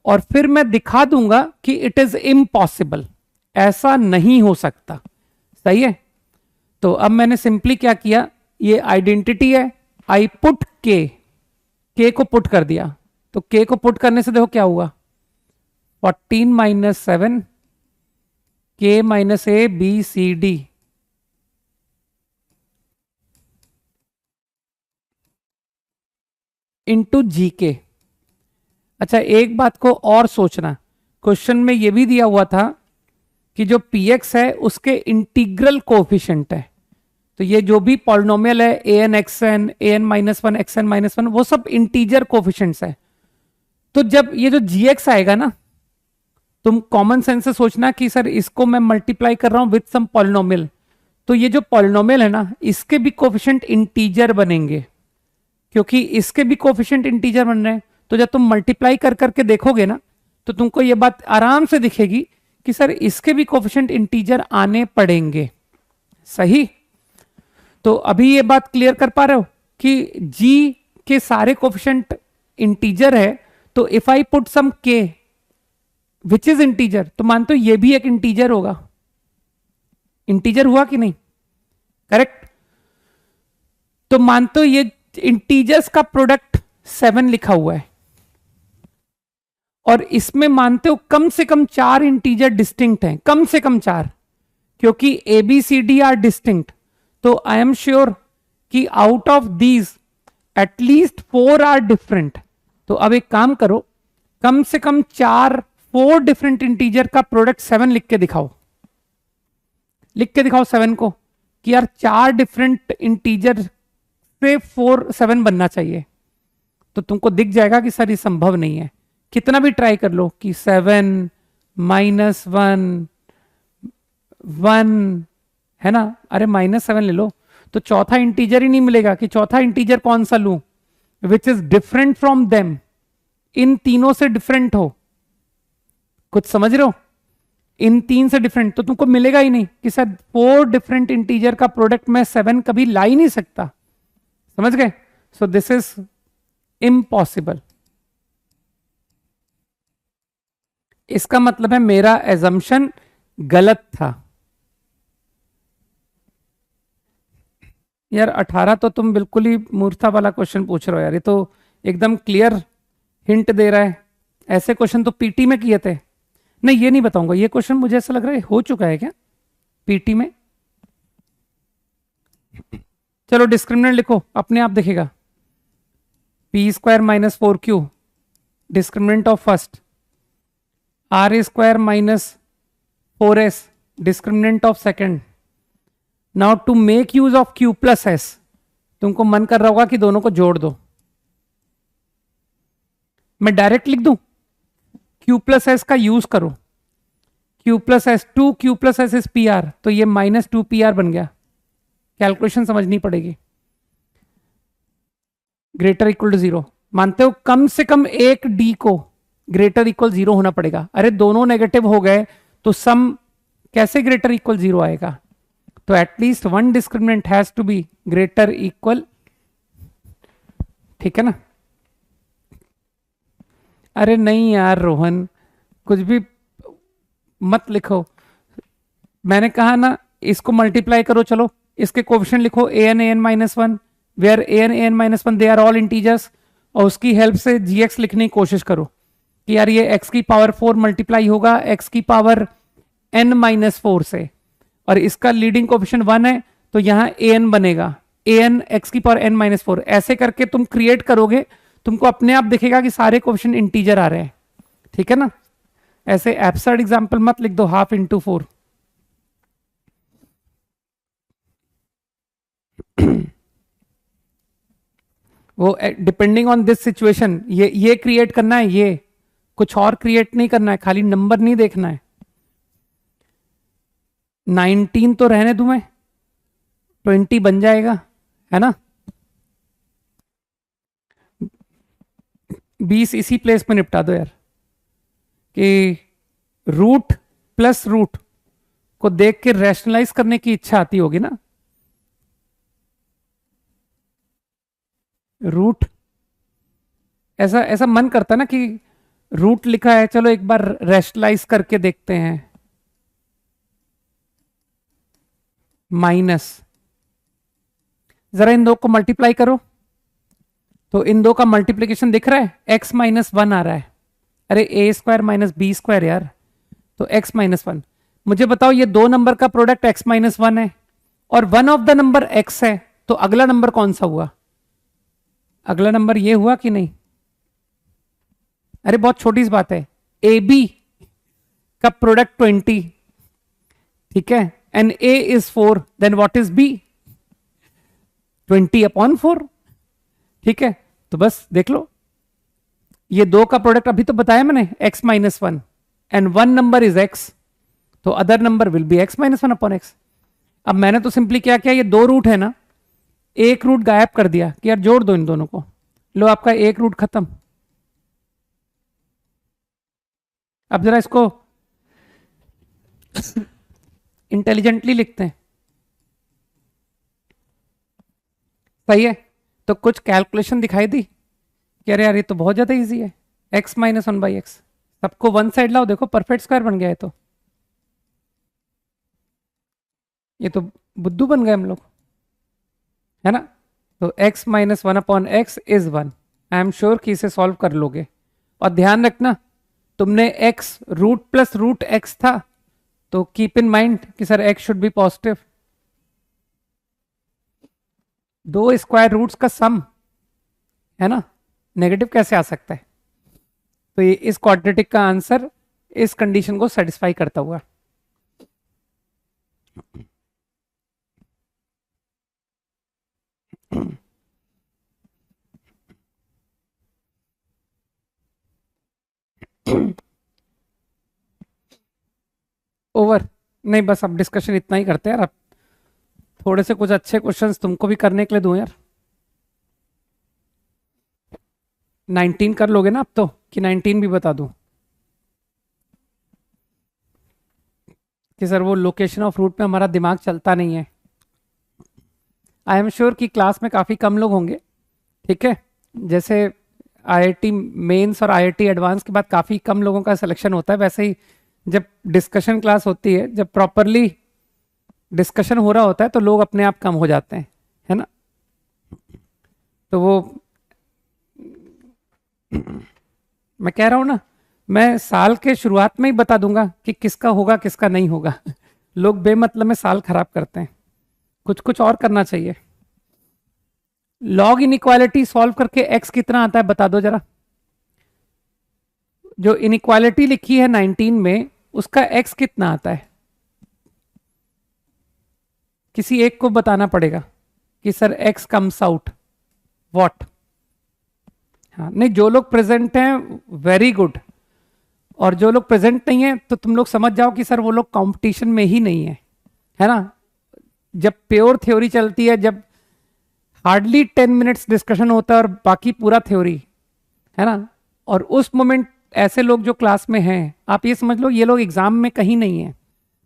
और फिर मैं दिखा दूंगा कि इट इज इम्पॉसिबल, ऐसा नहीं हो सकता, सही है। तो अब मैंने सिंपली क्या किया, ये आइडेंटिटी है, आई पुट के को पुट कर दिया। तो के को पुट करने से देखो क्या हुआ, 14 माइनस 7 के minus A B C D, into G के। अच्छा एक बात को और सोचना, क्वेश्चन में यह भी दिया हुआ था कि जो पी एक्स है उसके इंटीग्रल कोफिशिएंट है। तो ये जो भी पॉलिनोमियल है A N X N, A N minus one, X N minus one, वो सब इंटीजर कोफिशिएंट्स है। तो जब ये जो जी एक्स आएगा ना, तुम कॉमन सेंस से सोचना कि सर इसको मैं मल्टीप्लाई कर रहा हूं विथ सम पॉलिनोमियल, तो ये जो पॉलिनोमियल है ना इसके भी कोफिशिएंट इंटीजर बनेंगे, क्योंकि इसके भी कोफिशिएंट इंटीजर बन रहे हैं। तो जब तुम मल्टीप्लाई कर करके देखोगे ना तो तुमको ये बात आराम से दिखेगी कि सर इसके भी कोफिशिएंट इंटीजर आने पड़ेंगे, सही। तो अभी ये बात क्लियर कर पा रहे हो कि जी के सारे कोफिशिएंट इंटीजर है, तो इफ आई पुट सम के विच इज इंटीजर, तो मानते हो ये भी एक इंटीजर होगा। इंटीजर हुआ कि नहीं, करेक्ट। तो मानते हो ये इंटीजर्स का प्रोडक्ट 7 लिखा हुआ है, और इसमें मानते हो कम से कम 4 इंटीजर डिस्टिंक्ट हैं, कम से कम 4, क्योंकि a B C d are distinct. तो आई एम श्योर कि out of these at least 4 are different. तो अब एक काम करो, कम से कम 4 डिफरेंट इंटीजर का प्रोडक्ट 7 लिख के दिखाओ, लिख के दिखाओ 7 को कि यार 4 डिफरेंट इंटीजर से 7 बनना चाहिए। तो तुमको दिख जाएगा कि सर ये संभव नहीं है, कितना भी ट्राई कर लो कि 7 माइनस 1 1 है ना, अरे -7 ले लो तो चौथा इंटीजर ही नहीं मिलेगा, कि चौथा इंटीजर कौन सा लूं which is different from them, इन तीनों से डिफरेंट हो, कुछ समझ रहे हो, इन 3 से डिफरेंट, तो तुमको मिलेगा ही नहीं कि सर 4 डिफरेंट इंटीजर का प्रोडक्ट मैं 7 कभी ला ही नहीं सकता, समझ गए। So this is impossible. इसका मतलब है मेरा एजम्पशन गलत था। यार 18 तो तुम बिल्कुल ही मूर्खता वाला क्वेश्चन पूछ रहे हो यार, ये तो एकदम क्लियर हिंट दे रहा है। ऐसे क्वेश्चन तो पीटी में किए थे। नहीं ये नहीं बताऊंगा, ये क्वेश्चन मुझे ऐसा लग रहा है हो चुका है क्या पीटी में। चलो डिस्क्रिमिनेंट लिखो, अपने आप दिखेगा। P square minus 4q discriminant of first, r square minus 4s discriminant of second. Now to make use of q plus s, तुमको मन कर रहा होगा कि दोनों को जोड़ दो। मैं डायरेक्ट लिख दूं, q प्लस एस का यूज करो, q plus S 2q plus S is P R, तो ये -2pr बन गया। कैलकुलेशन समझनी पड़ेगी। ग्रेटर इक्वल टू 0, मानते हो कम से कम एक d को ग्रेटर इक्वल 0 होना पड़ेगा। अरे दोनों नेगेटिव हो गए तो सम कैसे ग्रेटर इक्वल 0 आएगा। तो at least one discriminant has to be greater equal, ठीक है ना। अरे नहीं यार रोहन, कुछ भी मत लिखो, मैंने कहा ना इसको मल्टीप्लाई करो। चलो इसके कोफिशिएंट लिखो, an -1 where an -1 they are all integers, और उसकी हेल्प से gx लिखने की कोशिश करो कि यार ये x की पावर 4 मल्टीप्लाई होगा x की पावर n -4 से, और इसका लीडिंग कोफिशिएंट 1 है तो यहां an बनेगा, ए एन एक्स की पावर एन माइनस 4, ऐसे करके तुम क्रिएट करोगे, तुमको अपने आप दिखेगा कि सारे क्वेश्चन इंटीजर आ रहे हैं, ठीक है ना। ऐसे एब्सर्ड एग्जाम्पल मत लिख दो, 1/2 × 4। वो डिपेंडिंग ऑन दिस सिचुएशन ये क्रिएट करना है, ये कुछ और क्रिएट नहीं करना है, खाली नंबर नहीं देखना है। 19 तो रहने दूं मैं, 20 बन जाएगा, है ना। 20 इसी प्लेस में निपटा दो यार, कि रूट प्लस रूट को देख के रैशनलाइज करने की इच्छा आती होगी ना। रूट ऐसा ऐसा मन करता है ना कि रूट लिखा है, चलो एक बार रैशनलाइज करके देखते हैं। माइनस, जरा इन दो को मल्टीप्लाई करो, तो इन दो का मल्टीप्लीकेशन दिख रहा है, x -1 आ रहा है। अरे a² - b² यार, तो x -1। मुझे बताओ ये दो नंबर का प्रोडक्ट x -1 है और one of the number x है, तो अगला नंबर कौन सा हुआ? अगला नंबर ये हुआ कि नहीं? अरे बहुत छोटी सी बात है, ए बी का प्रोडक्ट 20, ठीक है, and a is 4, then what is b? 20/4, ठीक है। तो बस देख लो, ये दो का प्रोडक्ट अभी तो बताया मैंने, x -1, and one number is x, तो other number will be x -1/x। अब मैंने तो सिंपली क्या किया, ये दो रूट है ना, एक रूट गायब कर दिया कि यार जोड़ दो इन दोनों को, लो आपका एक रूट खत्म। अब जरा इसको इंटेलिजेंटली लिखते हैं, सही है। तो कुछ कैलकुलेशन दिखाई दी कि अरे यार ये तो बहुत ज्यादा इजी है, x -1/x, सबको वन साइड लाओ, देखो परफेक्ट स्क्वायर बन गया है। तो ये तो बुद्धू बन गए हम लोग, है ना। तो x -1/x is 1। I am sure कि इसे सॉल्व कर लोगे। और ध्यान रखना, तुमने x root plus root x था, तो कीप इन माइंड कि sir x should be positive. दो स्क्वायर रूट्स का सम है ना, नेगेटिव कैसे आ सकता है? तो ये इस क्वाड्रेटिक का आंसर इस कंडीशन को सेटिस्फाई करता हुआ। ओवर नहीं, बस अब डिस्कशन इतना ही करते हैं यार। अब थोड़े से कुछ अच्छे क्वेश्चंस तुमको भी करने के लिए दूं यार। 19 कर लोगे ना अब तो, कि 19 भी बता दूं कि सर वो लोकेशन ऑफ रूट में हमारा दिमाग चलता नहीं है। आई एम श्योर कि क्लास में काफ़ी कम लोग होंगे, ठीक है। जैसे आईआईटी मेंस और आईआईटी एडवांस के बाद काफ़ी कम लोगों का सिलेक्शन होता है, वैसे ही जब डिस्कशन क्लास होती है, जब प्रॉपरली डिस्कशन हो रहा होता है, तो लोग अपने आप कम हो जाते हैं, है ना। तो वो मैं कह रहा हूं ना, मैं साल के शुरुआत में ही बता दूंगा कि किसका होगा किसका नहीं होगा। लोग बेमतलब में साल खराब करते हैं, कुछ कुछ और करना चाहिए। लॉग इनइक्वालिटी सॉल्व करके x कितना आता है बता दो जरा। जो इनइक्वालिटी लिखी है 19 में, उसका x कितना आता है? किसी एक को बताना पड़ेगा कि sir x comes out what. हाँ नहीं, जो लोग प्रेजेंट हैं वेरी गुड, और जो लोग प्रेजेंट नहीं है तो तुम लोग समझ जाओ कि सर वो लोग कंपटीशन में ही नहीं है ना। जब प्योर थ्योरी चलती है, जब हार्डली 10 मिनट्स डिस्कशन होता है और बाकी पूरा थ्योरी, है ना, और उस मोमेंट ऐसे लोग जो क्लास में हैं, आप ये समझ लो ये लोग एग्जाम में कहीं नहीं है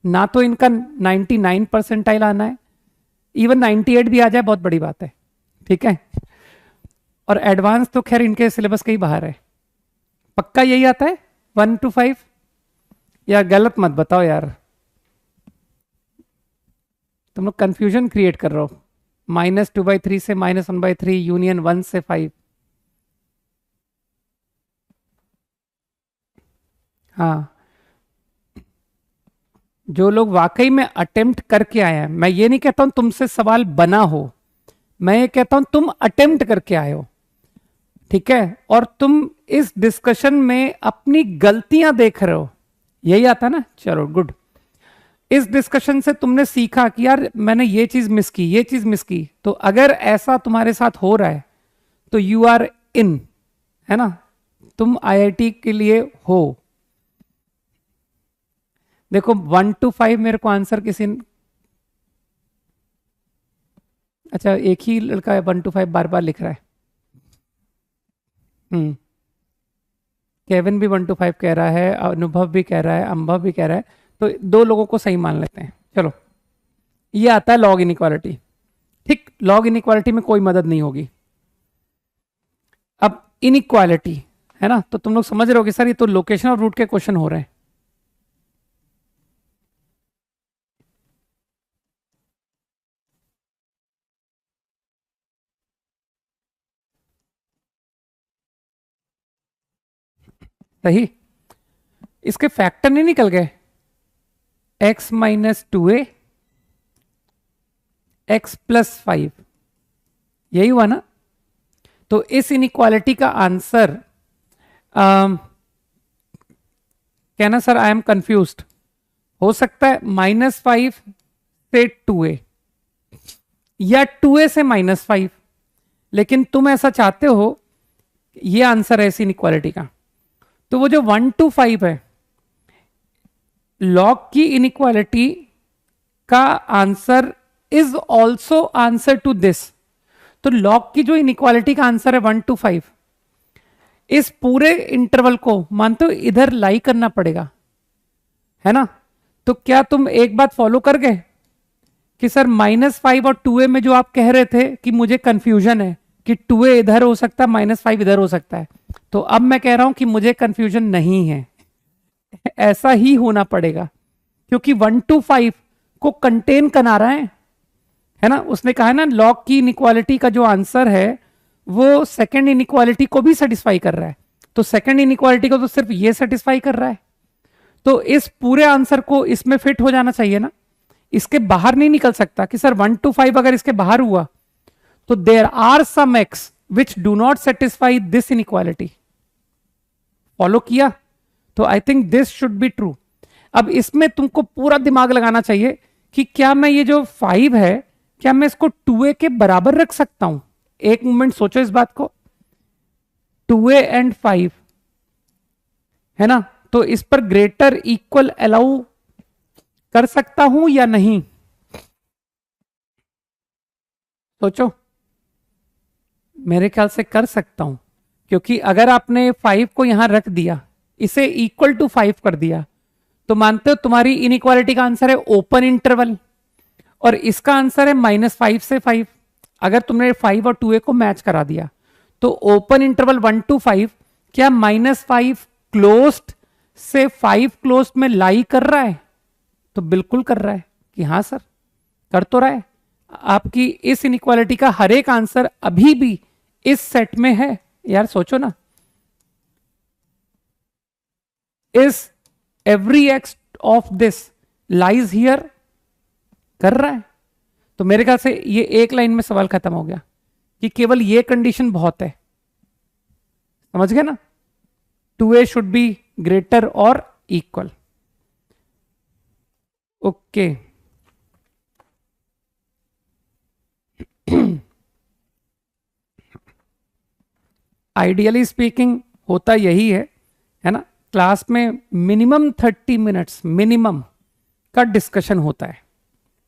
ना। तो इनका 99 परसेंटाइल आना है, इवन 98 भी आ जाए बहुत बड़ी बात है, ठीक है। और एडवांस तो खैर इनके सिलेबस के ही बाहर है। पक्का यही आता है 1 to 5, या गलत मत बताओ यार, तुम लोग कंफ्यूजन क्रिएट कर रहे हो। -2/3 से -1/3, यूनियन 1 से 5। हाँ, जो लोग वाकई में अटेम्प्ट करके आए हैं, मैं ये नहीं कहता हूं तुमसे सवाल बना हो, मैं ये कहता हूं तुम अटेम्प्ट करके आए हो, ठीक है, और तुम इस डिस्कशन में अपनी गलतियां देख रहे हो, यही आता ना, चलो गुड। इस डिस्कशन से तुमने सीखा कि यार मैंने ये चीज मिस की, ये चीज मिस की, तो अगर ऐसा तुम्हारे साथ हो रहा है तो यू आर इन, है ना, तुम आईआईटी के लिए हो। देखो 1 to 5 मेरे को आंसर किसी अच्छा एक ही लड़का है 1 to 5 बार बार लिख रहा है। हम्म, केविन भी 1 to 5 कह रहा है, अनुभव भी कह रहा है, अम्भव भी कह रहा है, तो दो लोगों को सही मान लेते हैं। चलो, ये आता है लॉग इनइक्वालिटी। ठीक, लॉग इनइक्वालिटी में कोई मदद नहीं होगी। अब इनइक्वालिटी है ना, तो तुम लोग समझ रहे हो कि सर ये तो लोकेशन और रूट के क्वेश्चन हो रहे हैं। सही, इसके फैक्टर नहीं निकल गए, x-2a x+5, यही हुआ ना। तो इस इनइक्वालिटी का आंसर कहना सर आई एम कंफ्यूज्ड, हो सकता है -5 से 2a या 2a से -5, लेकिन तुम ऐसा चाहते हो, ये आंसर है इस इनइक्वालिटी का। तो वो जो 1 to 5 है, लॉग की इनइक्वालिटी का answer is also answer to this. तो लॉग की जो इनइक्वालिटी का आंसर है 1 to 5, इस पूरे इंटरवल को मानते हो इधर लाई करना पड़ेगा, है ना। तो क्या तुम एक बात फॉलो कर गए कि सर -5 और 2a में जो आप कह रहे थे कि मुझे कंफ्यूजन है कि 2a इधर हो सकता है, -5 इधर हो सकता है, तो अब मैं कह रहा हूं कि मुझे कंफ्यूजन नहीं है, ऐसा ही होना पड़ेगा, क्योंकि 1 to 5 को कंटेन करा रहा है ना। उसने कहा है ना लॉग की इनइक्वालिटी का जो आंसर है वो सेकंड इनइक्वालिटी को भी सेटिस्फाई कर रहा है, तो सेकंड इनइक्वालिटी को तो सिर्फ ये सेटिस्फाई कर रहा है, तो इस पूरे आंसर को इसमें फिट हो जाना चाहिए ना, इसके बाहर नहीं निकल सकता कि सर 1 to 5 अगर इसके बाहर हुआ तो there are some x which do not satisfy this inequality. Follow किया, तो I think this should be true. अब इसमें तुमको पूरा दिमाग लगाना चाहिए कि क्या मैं ये जो 5 है, क्या मैं इसको 2a के बराबर रख सकता हूं। एक मोमेंट सोचो इस बात को, 2a एंड 5 है ना, तो इस पर ग्रेटर इक्वल अलाउ कर सकता हूं या नहीं, सोचो। मेरे ख्याल से कर सकता हूं, क्योंकि अगर आपने 5 को यहां रख दिया, इसे इक्वल टू 5 कर दिया, तो मानते हो तुम्हारी इनइक्वालिटी का आंसर है ओपन इंटरवल, और इसका आंसर है -5 से 5। अगर तुमने 5 और 2a को मैच करा दिया, तो ओपन इंटरवल 1 to 5 क्या -5 क्लोज्ड से 5 क्लोज्ड में लाई कर रहा है, तो बिल्कुल कर रहा है कि हाँ सर कर तो रहा है। आपकी इस इनइक्वालिटी का हर एक आंसर अभी भी इस सेट में है, यार सोचो ना, इस every x of this lies here, कर रहा है। तो मेरे ख्याल से ये एक लाइन में सवाल खत्म हो गया कि केवल ये कंडीशन बहुत है, समझ गए ना, 2a शुड बी ग्रेटर और इक्वल। ओके आइडियली स्पीकिंग होता यही है ना, क्लास में मिनिमम 30 मिनट्स मिनिमम का डिस्कशन होता है,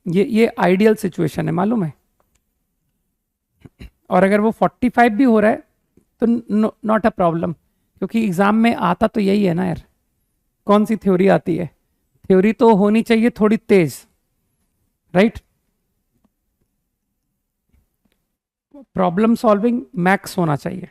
ये आइडियल सिचुएशन है, मालूम है। और अगर वो 45 भी हो रहा है तो नॉट अ प्रॉब्लम, क्योंकि एग्जाम में आता तो यही है ना यार, कौन सी थ्योरी आती है, थ्योरी तो होनी चाहिए थोड़ी तेज, राइट। प्रॉब्लम सॉल्विंग मैक्स होना चाहिए।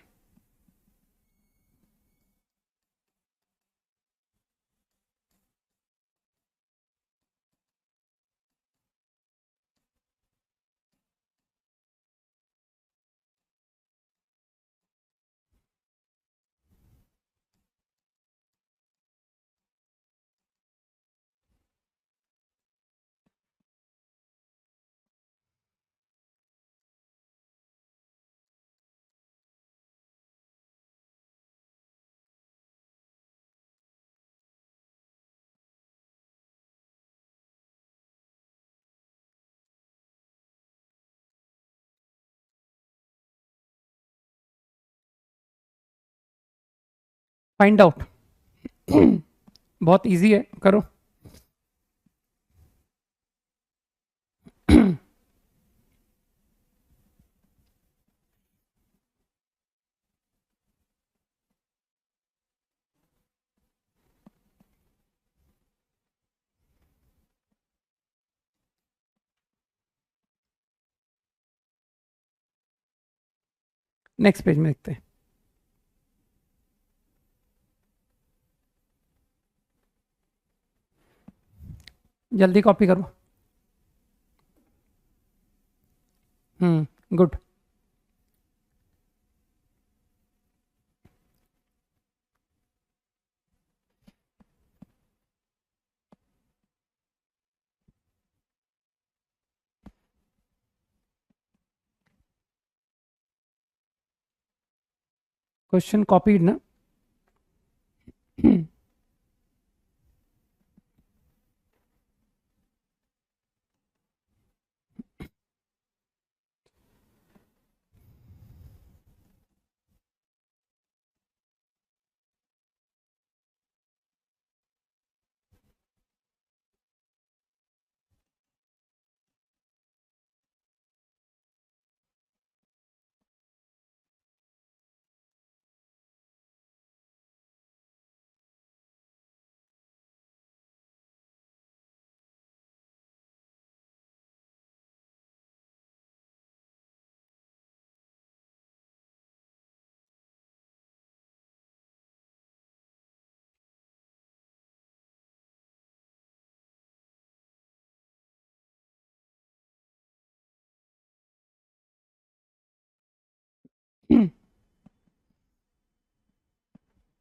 Find out. बहुत इजी है, करो। नेक्स्ट पेज में देखते हैं। जल्दी कॉपी करो। गुड। क्वेश्चन कॉपीड ना?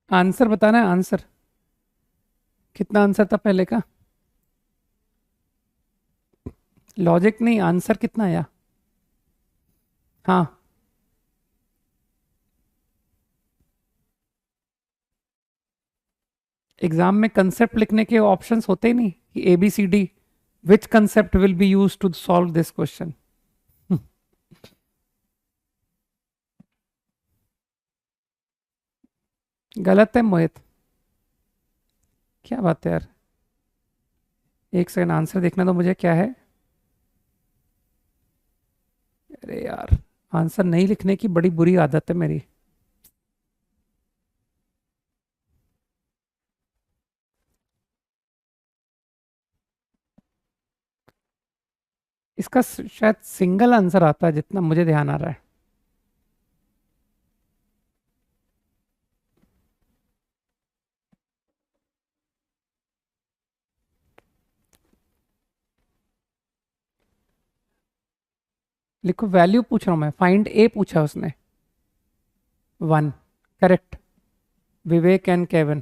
आंसर बताना है, आंसर कितना आंसर था पहले का? लॉजिक नहीं, आंसर कितना आया? हाँ, एग्जाम में कंसेप्ट लिखने के ऑप्शंस होते ही नहीं कि a B C d, which concept will be use to solve this question. गलत है मोहित, क्या बात है यार। एक सेकंड, आंसर देखना तो मुझे क्या है। अरे यार, आंसर नहीं लिखने की बड़ी बुरी आदत है मेरी। इसका शायद सिंगल आंसर आता है जितना मुझे ध्यान आ रहा है। लिखो, वैल्यू पूछ रहा हूं मैं, फाइंड ए पूछा उसने। 1 करेक्ट। विवेक एंड केवन,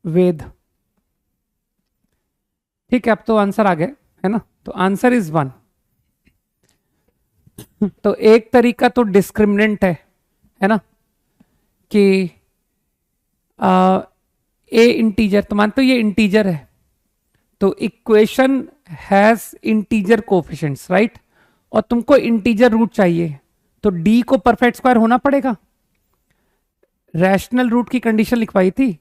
वेद। ठीक है, अब तो आंसर आ गए, है ना? तो आंसर इज 1। तो एक तरीका तो डिस्क्रिमिनेंट है ना, कि ए इंटीजर, तो मानते हो ये इंटीजर है, तो equation has integer coefficients, right? और तुमको इंटीजर रूट चाहिए, तो डी को परफेक्ट स्क्वायर होना पड़ेगा। रैशनल रूट की कंडीशन लिखवाई थी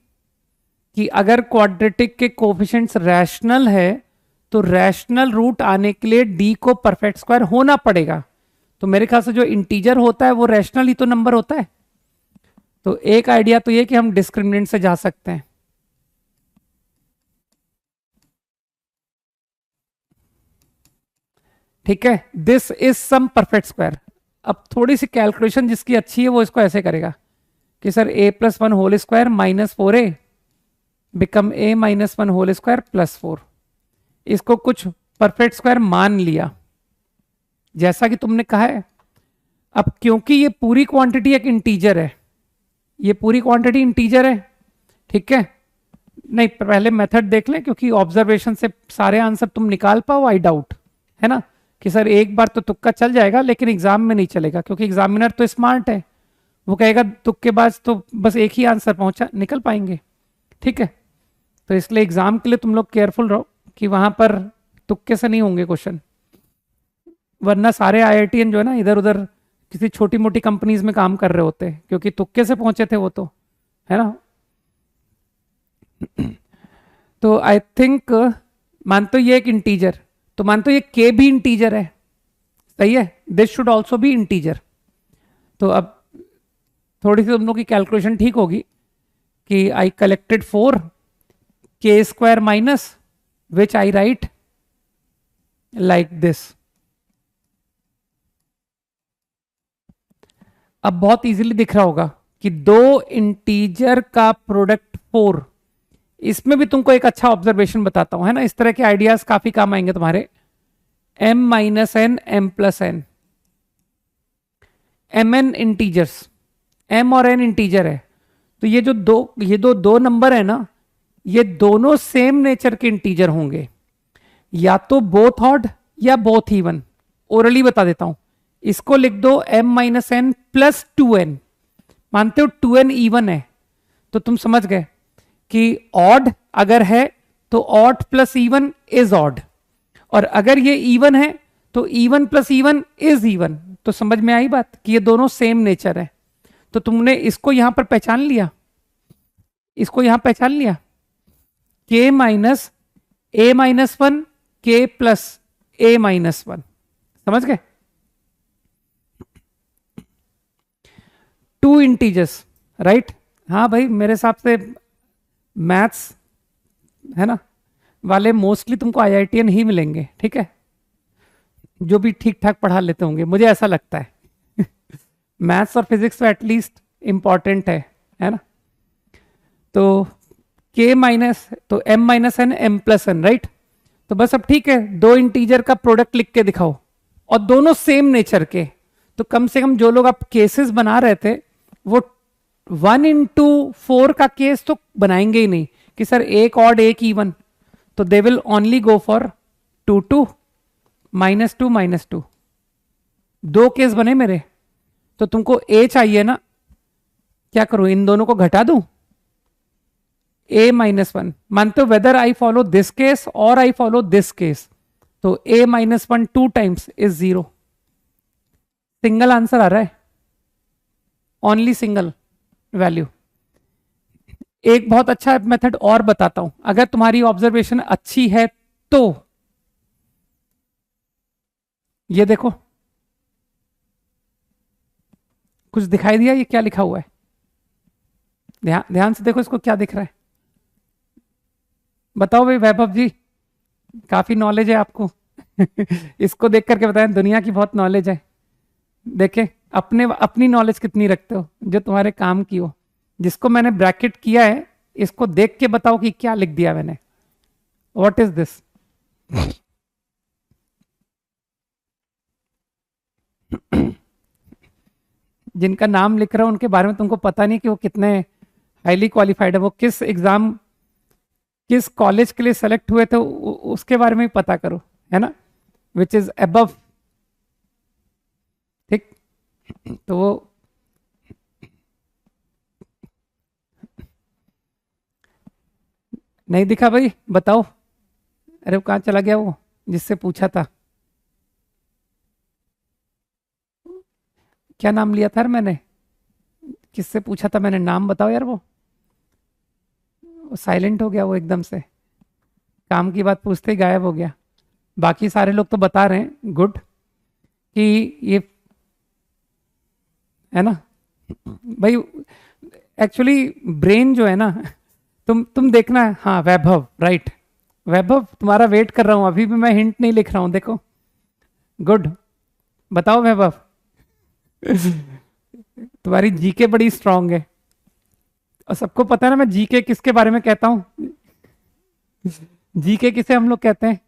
कि अगर क्वाड्रेटिक के कोफिशिएंट्स रैशनल है तो रैशनल रूट आने के लिए डी को परफेक्ट स्क्वायर होना पड़ेगा। तो मेरे ख्याल से जो इंटीजर होता है वो रैशनल ही तो नंबर होता है। तो एक आइडिया तो ये कि हम डिस्क्रिमिनेंट से जा सकते हैं। ठीक है, this is some perfect square. अब थोड़ी सी कैलकुलेशन जिसकी अच्छी है वो इसको ऐसे करेगा कि sir a+1 whole square -4a become a-1 whole square +4। इसको कुछ परफेक्ट स्क्वायर मान लिया जैसा कि तुमने कहा है। अब क्योंकि ये पूरी क्वांटिटी एक इंटीजर है, ये पूरी क्वांटिटी इंटीजर है, ठीक है? नहीं, पहले मेथड देख लें, क्योंकि ऑब्जर्वेशन से सारे आंसर तुम निकाल पाओ, आई डाउट, है ना? कि सर एक बार तो तुक्का चल जाएगा लेकिन एग्जाम में नहीं चलेगा, क्योंकि एग्जामिनर तो स्मार्ट है, वो कहेगा तुक्केबाज तो बस एक ही आंसर पहुंचा निकल पाएंगे, ठीक है? तो इसलिए एग्जाम के लिए तुम लोग केयरफुल रहो कि वहां पर तुक्के से नहीं होंगे क्वेश्चन, वरना सारे आईआईटीएन जो है ना इधर उधर किसी छोटी मोटी कंपनीज में काम कर रहे होते, क्योंकि तुक्के से पहुंचे थे वो तो, है ना। तो आई थिंक मानते हो ये एक इंटीजर, तो मानते हो ये के भी इंटीजर है, सही है, this should also be integer. तो अब थोड़ी सी तुम लोग की कैलकुलेशन ठीक होगी कि आई कलेक्टेड 4 के square minus which I right like this. अब बहुत इजीली दिख रहा होगा कि दो इंटीजर का प्रोडक्ट 4, इसमें भी तुमको एक अच्छा ऑब्जर्वेशन बताता हूं, है ना, इस तरह के आइडियाज काफी काम आएंगे तुम्हारे। m minus n m plus n, m n integers, m और n इंटीजर है, तो ये जो दो नंबर है ना, ये दोनों सेम नेचर के इंटीजर होंगे, या तो बोथ ऑड या बोथ इवन। ओरली बता देता हूं, इसको लिख दो m minus N plus 2n। मानते हो 2n इवन है, तो तुम समझ गए कि ऑड अगर है तो odd plus even is odd, और अगर ये इवन है तो even plus even is even. तो समझ में आई बात कि ये दोनों सेम नेचर है। तो तुमने इसको यहां पर पहचान लिया, इसको यहां पहचान लिया, k माइनस ए माइनस 1 के प्लस ए माइनस 1, समझ गए। 2 इंटीजर्स, राइट। हाँ भाई, मेरे हिसाब से मैथ्स, है ना, वाले मोस्टली तुमको आईआईटीएन ही मिलेंगे, ठीक है, जो भी ठीक ठाक पढ़ा लेते होंगे, मुझे ऐसा लगता है। मैथ्स और फिजिक्स तो एटलीस्ट इंपॉर्टेंट है ना। तो k माइनस, तो m minus n m plus n, right. तो बस अब ठीक है, दो इंटीजर का प्रोडक्ट लिख के दिखाओ और दोनों सेम नेचर के। तो कम से कम जो लोग आप केसेस बना रहे थे वो 1 into 4 का केस तो बनाएंगे ही नहीं कि सर एक ऑड एक इवन, तो they will only go for 2 2 -2 -2। दो केस बने मेरे, तो तुमको a चाहिए ना, क्या करूं, इन दोनों को घटा दूं, a -1। मानते हो whether I follow this case और आई फॉलो दिस केस, तो a -1 2 times is 0। Single answer आ रहा है, ओनली सिंगल वैल्यू। एक बहुत अच्छा मेथड और बताता हूं, अगर तुम्हारी ऑब्जर्वेशन अच्छी है तो ये देखो, कुछ दिखाई दिया, ये क्या लिखा हुआ है, ध्यान से देखो इसको, क्या दिख रहा है, बताओ भाई वैभव जी, काफी नॉलेज है आपको। इसको देख करके बताएं, दुनिया की बहुत नॉलेज है। देखे अपनी नॉलेज कितनी रखते हो, जो तुम्हारे काम की हो। जिसको मैंने ब्रैकेट किया है, इसको देख के बताओ कि क्या लिख दिया मैंने, व्हाट इज दिस। जिनका नाम लिख रहा हूं उनके बारे में तुमको पता नहीं कि वो कितने हाईली क्वालिफाइड है, वो किस एग्जाम, किस कॉलेज के लिए सेलेक्ट हुए थे, उसके बारे में भी पता करो, है ना, विच इज अबव, ठीक। तो वो नहीं दिखा भाई, बताओ, अरे वो कहाँ चला गया वो जिससे पूछा था, क्या नाम लिया था यार मैंने, किससे पूछा था मैंने, नाम बताओ यार। वो साइलेंट हो गया वो एकदम से, काम की बात पूछते ही गायब हो गया। बाकी सारे लोग तो बता रहे हैं, गुड, कि ये, है ना भाई, एक्चुअली ब्रेन जो है ना, तुम देखना है, हाँ वैभव, राइट, वैभव तुम्हारा वेट कर रहा हूं, अभी भी मैं हिंट नहीं लिख रहा हूं, देखो, गुड, बताओ वैभव। तुम्हारी जीके बड़ी स्ट्रांग है, और सबको पता है ना मैं जीके किसके बारे में कहता हूं। जीके किसे हम लोग कहते हैं,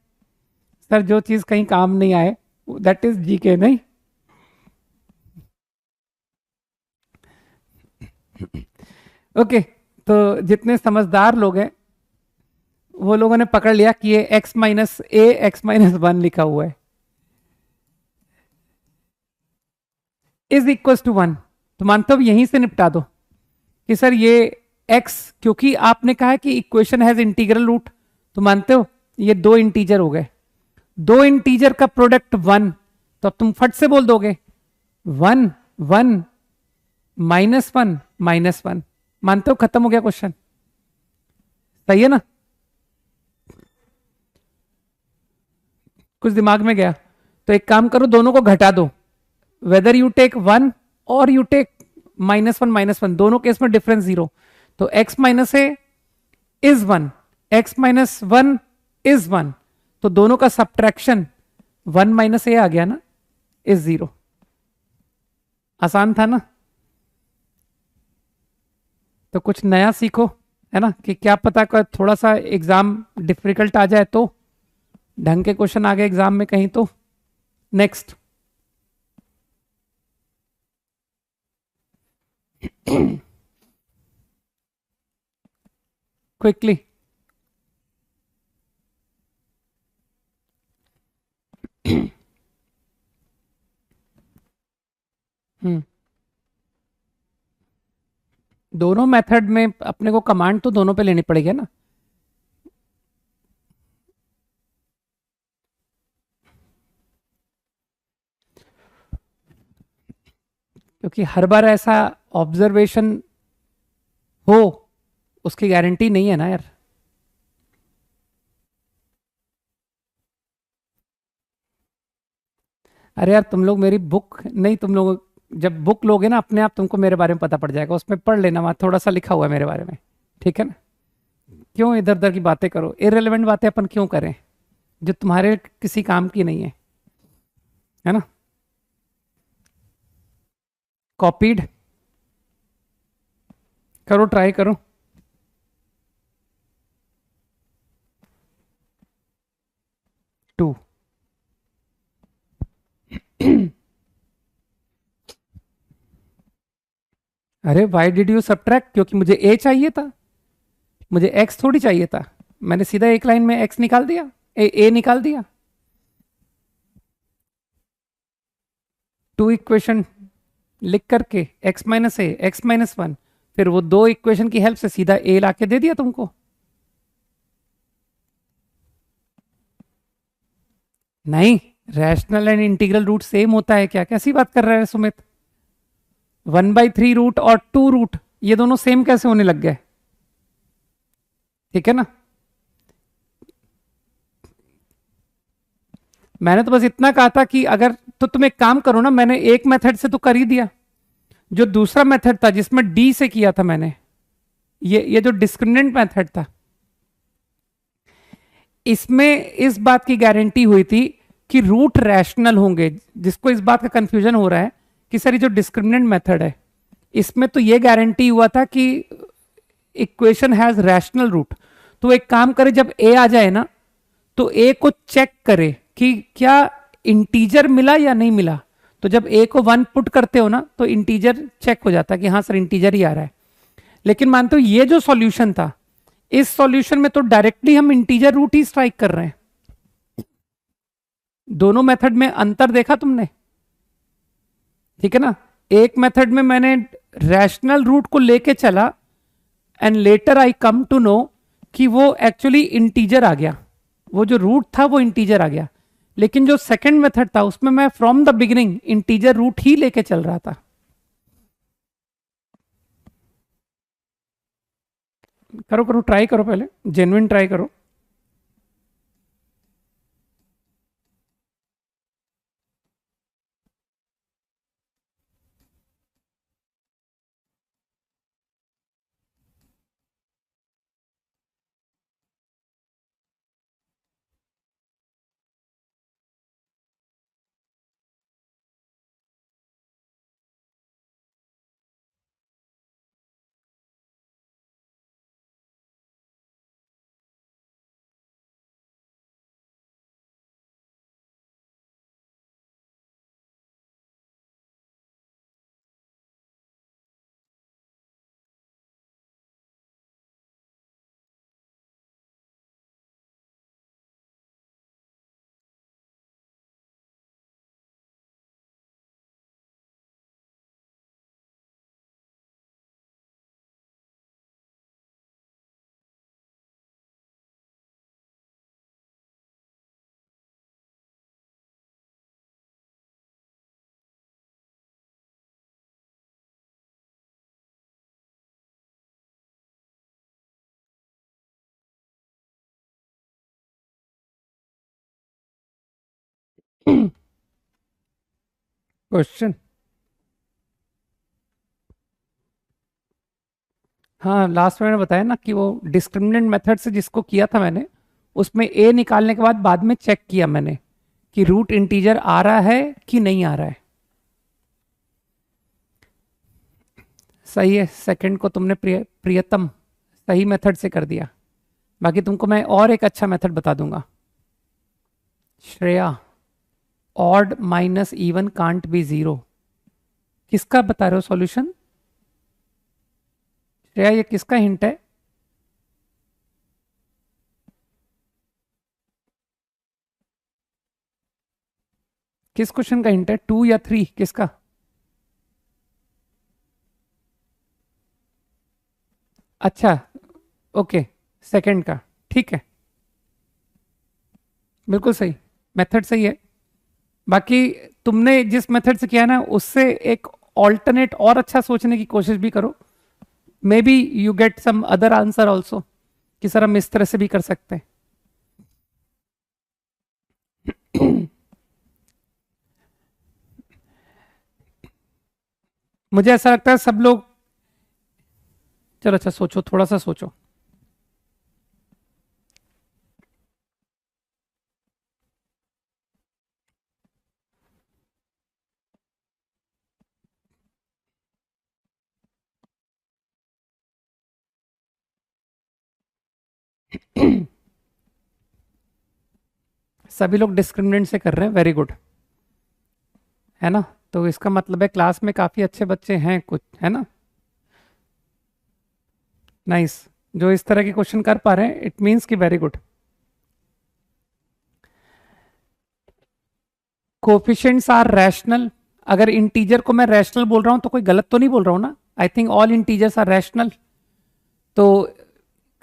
सर जो चीज कहीं काम नहीं आए, दैट इज जीके, नहीं। ओके, तो जितने समझदार लोग हैं वो लोगों ने पकड़ लिया कि ये x माइनस ए एक्स माइनस 1 लिखा हुआ है, इज इक्वल टू 1। तो मानते हो यहीं से निपटा दो कि सर ये x, क्योंकि आपने कहा है कि इक्वेशन हैज इंटीग्रल रूट, तो मानते हो ये दो इंटीजर हो गए, दो इंटीजर का प्रोडक्ट 1, तो अब तुम फट से बोल दोगे 1 1 -1 -1। मानते हो खत्म हो गया क्वेश्चन? सही है ना? कुछ दिमाग में गया तो एक काम करो, दोनों को घटा दो। वेदर यू टेक 1 और यू टेक -1 दोनों केस में डिफरेंस 0। तो x minus A is 1, x minus 1 is 1। तो दोनों का सब्ट्रैक्शन 1 माइनस ए आ गया ना, इज 0। आसान था ना? तो कुछ नया सीखो, है ना, कि क्या पता कर थोड़ा सा एग्जाम डिफिकल्ट आ जाए तो ढंग के क्वेश्चन आ गए एग्जाम में कहीं तो। नेक्स्ट। क्विकली। हम्म। दोनों मेथड में अपने को कमांड तो दोनों पे लेनी पड़ेगी ना। क्योंकि हर बार ऐसा ऑब्जर्वेशन हो उसकी गारंटी नहीं है ना यार। अरे यार तुम लोग मेरी बुक नहीं, तुम लोग जब बुक लोगे ना अपने आप तुमको मेरे बारे में पता पड़ जाएगा, उसमें पढ़ लेना, वहां थोड़ा सा लिखा हुआ है मेरे बारे में। ठीक है ना? क्यों इधर उधर की बातें करो, इरेलीवेंट बातें अपन क्यों करें जो तुम्हारे किसी काम की नहीं है, है ना? कॉपीड करो, ट्राई करो। टू। अरे वाई डिड यू सब्ट्रैक्ट? क्योंकि मुझे ए चाहिए था, मुझे एक्स थोड़ी चाहिए था। मैंने सीधा एक लाइन में एक्स निकाल दिया, ए निकाल दिया। टू इक्वेशन लिख करके एक्स माइनस ए एक्स माइनस 1, फिर वो दो इक्वेशन की हेल्प से सीधा ए लाके दे दिया तुमको। नहीं, rational and integral root same होता है क्या? कैसी बात कर रहा है सुमित? 1/3 रूट और 2 रूट ये दोनों सेम कैसे होने लग गए? ठीक है ना? मैंने तो बस इतना कहा था कि अगर, तो तुम एक काम करो ना, मैंने एक मेथड से तो कर ही दिया, जो दूसरा मेथड था जिसमें डी से किया था मैंने, ये जो डिस्क्रिमिनेंट मेथड था, इसमें इस बात की गारंटी हुई थी कि रूट रैशनल होंगे। जिसको इस बात का कंफ्यूजन हो रहा है कि सर ये जो डिस्क्रिमिनेंट मेथड है इसमें तो ये गारंटी हुआ था कि इक्वेशन हैज रैशनल रूट। तो एक काम करे, जब ए आ जाए ना तो ए को चेक करे कि क्या इंटीजर मिला या नहीं मिला। तो जब ए को 1 पुट करते हो ना तो इंटीजर चेक हो जाता है कि हाँ सर इंटीजर ही आ रहा है। लेकिन मानते हो ये जो सॉल्यूशन था, इस सॉल्यूशन में तो डायरेक्टली हम इंटीजर रूट ही स्ट्राइक कर रहे हैं। दोनों मेथड में अंतर देखा तुमने? ठीक है ना? एक मेथड में मैंने रैशनल रूट को लेके चला and later I come to know कि वो एक्चुअली इंटीजर आ गया, वो जो रूट था वो इंटीजर आ गया। लेकिन जो सेकंड मेथड था उसमें मैं from the beginning integer root ही लेके चल रहा था। करो करो, ट्राई करो, पहले जेन्युइन ट्राई करो। क्वेश्चन, हाँ लास्ट में मैंने बताया ना कि वो डिस्क्रिमिनेंट मेथड से जिसको किया था मैंने, उसमें ए निकालने के बाद में चेक किया मैंने कि रूट इंटीजर आ रहा है कि नहीं आ रहा है। सही है, सेकंड को तुमने प्रियतम सही मेथड से कर दिया। बाकी तुमको मैं और एक अच्छा मेथड बता दूंगा। Shreya, odd minus even can't be zero, किसका बता रहे हो सॉल्यूशन? श्रेया ये किसका हिंट है? किस क्वेश्चन का हिंट है, 2 या 3 किसका? अच्छा, ओके, सेकंड का, ठीक है, बिल्कुल सही, मेथड सही है। बाकी तुमने जिस मेथड से किया ना उससे एक ऑल्टरनेट और अच्छा सोचने की कोशिश भी करो, maybe you get some other answer also, कि सर हम इस तरह से भी कर सकते हैं। मुझे ऐसा लगता है सब लोग, चलो अच्छा सोचो, थोड़ा सा सोचो। सभी लोग डिस्क्रिमिनेंट से कर रहे हैं, वेरी गुड, है ना? तो इसका मतलब है क्लास में काफी अच्छे बच्चे हैं कुछ, है ना? नाइस, जो इस तरह के क्वेश्चन कर पा रहे हैं इट मीन्स कि very good. Coefficients are rational, अगर इंटीजर को मैं रैशनल बोल रहा हूं तो कोई गलत तो नहीं बोल रहा हूं ना? I think all integers are rational. तो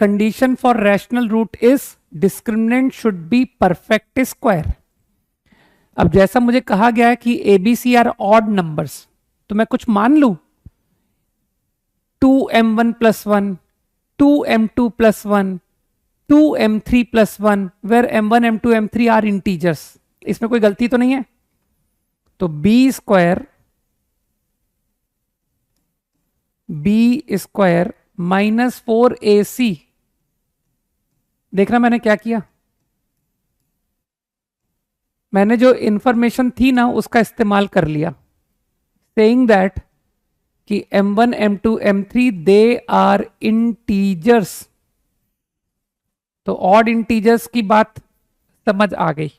condition for rational root is discriminant should be perfect square. अब जैसा मुझे कहा गया है कि एबीसी आर ऑड नंबर्स, तो मैं कुछ मान लू, 2m1+1, 2m2+1, 2m3+1, where m1 m2 m3 are integers, इसमें कोई गलती तो नहीं है? तो b² -4ac, देखना मैंने क्या किया, मैंने जो इंफॉर्मेशन थी ना उसका इस्तेमाल कर लिया, सेइंग दैट कि m1 m2 m3 they are integers. तो ऑड इंटीजर्स की बात समझ आ गई।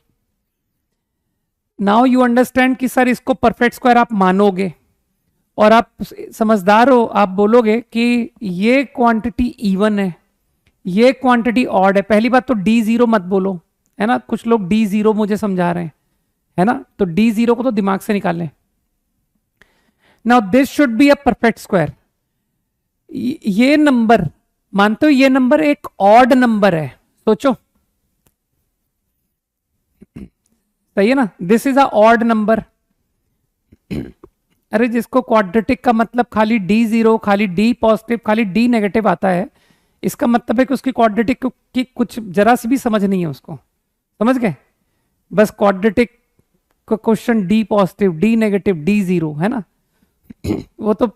नाउ यू अंडरस्टैंड कि सर इसको परफेक्ट स्क्वायर आप मानोगे और आप समझदार हो, आप बोलोगे कि ये क्वांटिटी इवन है, ये क्वांटिटी ऑड है। पहली बात तो d0 मत बोलो, है ना? कुछ लोग d0 मुझे समझा रहे हैं, है ना? तो d0 को तो दिमाग से निकाल लें। Now this should be a perfect square. ये नंबर मानते हो, ये नंबर एक ऑड नंबर है, सोचो, सही है ना? This is a odd number. अरे जिसको क्वाड्रेटिक का मतलब खाली d0, खाली d पॉजिटिव, खाली d नेगेटिव आता है, इसका मतलब है कि उसकी क्वाड्रेटिक की कुछ जरा सी भी समझ नहीं है उसको, समझ गए? बस क्वाड्रेटिक का question d positive, d negative, d0, है ना? वो तो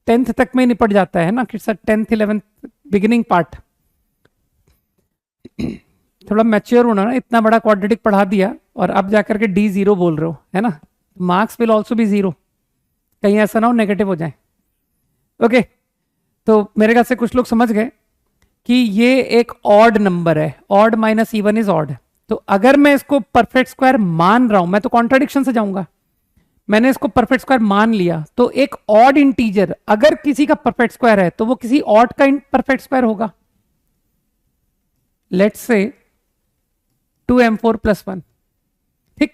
10th तक में निपट जाता है ना, कि sir 10th 11th beginning part. थोड़ा मैच्योर होना ना, इतना बड़ा क्वाड्रेटिक पढ़ा दिया और अब जाकर के d0 बोल रहे हो, है ना? मार्क्स विल ऑल्सो बी 0, कहीं ऐसा ना हो नेगेटिव हो जाए। ओके, तो मेरे ख्याल से कुछ लोग समझ गए कि ये एक ऑड नंबर है, odd minus even is odd. तो अगर मैं इसको परफेक्ट स्क्वायर मान रहा हूं, मैं तो कॉन्ट्राडिक्शन से जाऊंगा, मैंने इसको परफेक्ट स्क्वायर मान लिया, तो एक ऑड इंटीजर अगर किसी का परफेक्ट स्क्वायर है तो वो किसी ऑड का परफेक्ट स्क्वायर होगा। लेट्स से 2m4+1, ठीक?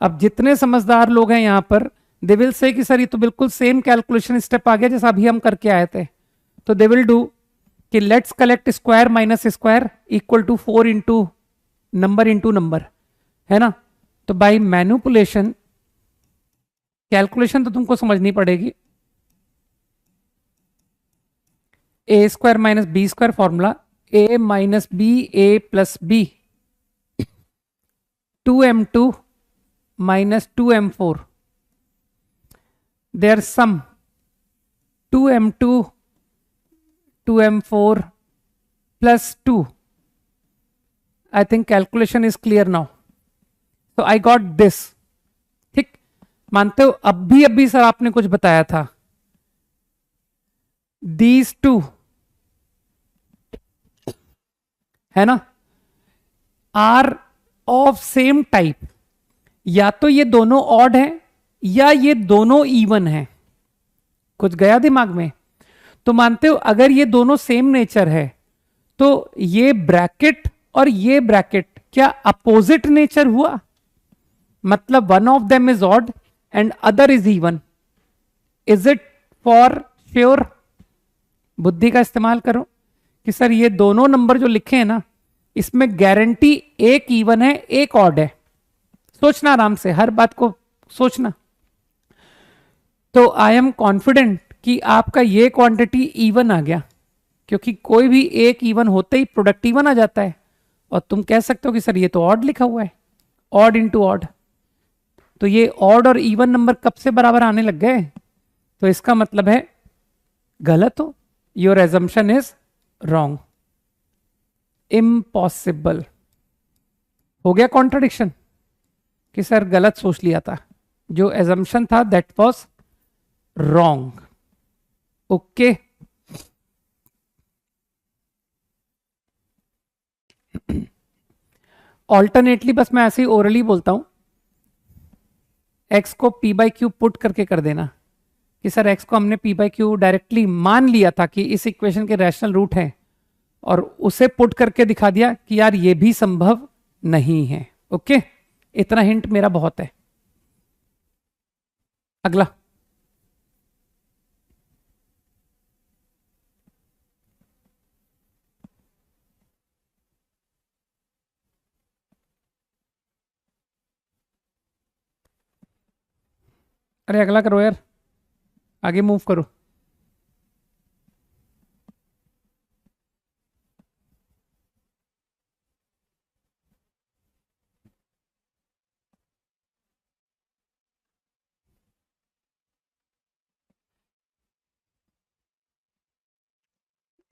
अब जितने समझदार लोग हैं यहां पर, दे विल से कि सर ये तो बिल्कुल सेम कैलकुलेशन स्टेप आ गया जैसा अभी हम करके आए थे। तो दे विल डू कि let's collect square minus square equal to 4 into number, है ना? तो बाई मैनिपुलेशन, कैलकुलेशन तो तुमको समझनी पड़ेगी, a² - b² formula, a - b a + b, 2m2 minus 2m4, their sum 2m2 2m4 plus 2. I think calculation is clear now. So I got this. ठीक, मानते हो अभी सर आपने कुछ बताया था, these two है ना, आर ऑफ सेम टाइप, या तो ये दोनों ऑड है या ये दोनों इवन है। कुछ गया दिमाग में? तो मानते हो अगर ये दोनों सेम नेचर है तो ये ब्रैकेट और ये ब्रैकेट क्या अपोजिट नेचर हुआ? मतलब one of them is odd and other is even. Is it for sure? बुद्धि का इस्तेमाल करो कि सर ये दोनों नंबर जो लिखे हैं ना, इसमें गारंटी एक इवन है एक ऑड है। सोचना आराम से, हर बात को सोचना। तो आई एम कॉन्फिडेंट कि आपका ये क्वांटिटी इवन आ गया, क्योंकि कोई भी एक इवन होते ही प्रोडक्ट इवन आ जाता है। और तुम कह सकते हो कि सर ये तो ऑड लिखा हुआ है, ऑड इंटू ऑड। तो ये ऑड और इवन नंबर कब से बराबर आने लग गए? तो इसका मतलब है गलत हो, your assumption is wrong, impossible. हो गया कॉन्ट्रडिक्शन कि सर गलत सोच लिया था, जो एजम्पशन था that was wrong. Okay, alternately बस मैं ऐसे ही ओरली बोलता हूं, एक्स को पी बाई क्यू पुट करके कर देना कि सर एक्स को हमने पी बाई क्यू डायरेक्टली मान लिया था कि इस इक्वेशन के रैशनल रूट है, और उसे पुट करके दिखा दिया कि यार ये भी संभव नहीं है। ओके, इतना हिंट मेरा बहुत है। अगला, अरे अगला करो यार, आगे मूव करो।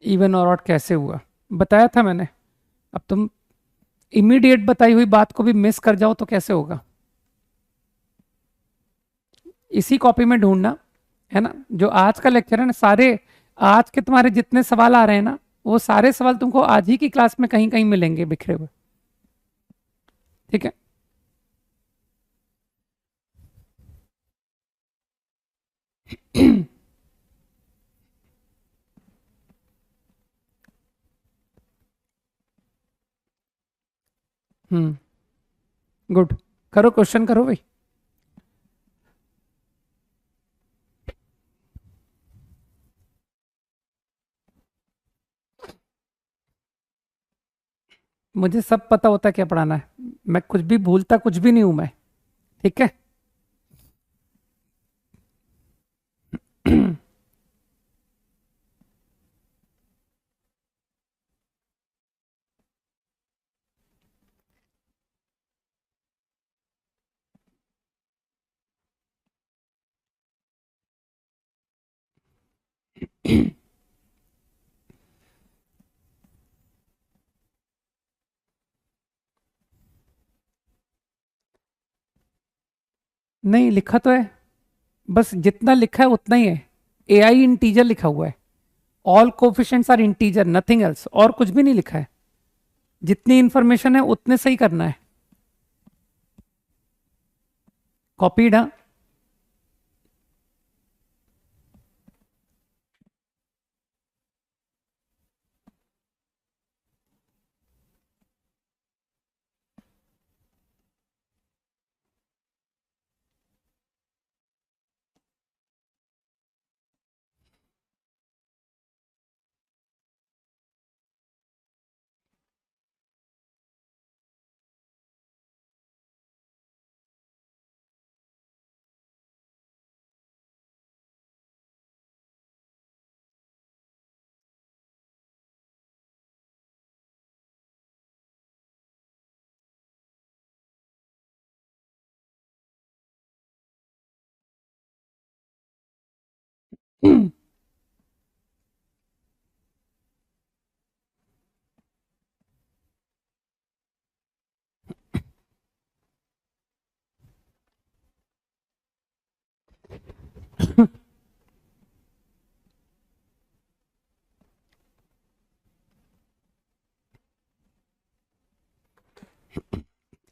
इवन और ऑड कैसे हुआ बताया था मैंने। अब तुम इमीडिएट बताई हुई बात को भी मिस कर जाओ तो कैसे होगा? इसी कॉपी में ढूंढना है ना। जो आज का लेक्चर है ना, सारे आज के तुम्हारे जितने सवाल आ रहे हैं ना, वो सारे सवाल तुमको आज ही की क्लास में कहीं कहीं मिलेंगे बिखरे हुए। ठीक है, गुड, करो क्वेश्चन करो भाई। मुझे सब पता होता है क्या पढ़ाना है, मैं कुछ भी भूलता कुछ भी नहीं हूं मैं। ठीक है, नहीं लिखा तो है, बस जितना लिखा है उतना ही है। ए आई इंटीजर लिखा हुआ है, all coefficients are integer, nothing else, और कुछ भी नहीं लिखा है। जितनी इंफॉर्मेशन है उतने सही करना है। कॉपीड, हाँ।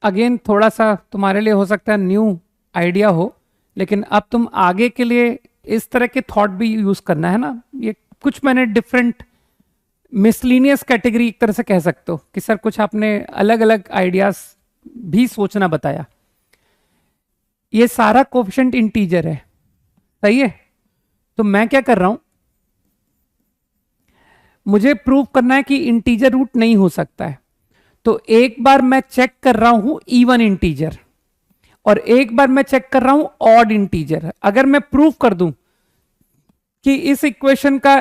अगेन थोड़ा सा तुम्हारे लिए हो सकता है न्यू आइडिया हो, लेकिन अब तुम आगे के लिए इस तरह के थॉट भी यूज करना है ना। ये कुछ मैंने डिफरेंट मिसलीनियस कैटेगरी एक तरह से कह सकते हो कि सर कुछ आपने अलग अलग आइडियाज भी सोचना बताया। ये सारा कोफिशिएंट इंटीजर है, सही है। तो मैं क्या कर रहा हूं, मुझे प्रूव करना है कि इंटीजर रूट नहीं हो सकता है। तो एक बार मैं चेक कर रहा हूं इवन इंटीजर, और एक बार मैं चेक कर रहा हूं ऑड इंटीजर। अगर मैं प्रूव कर दूं कि इस इक्वेशन का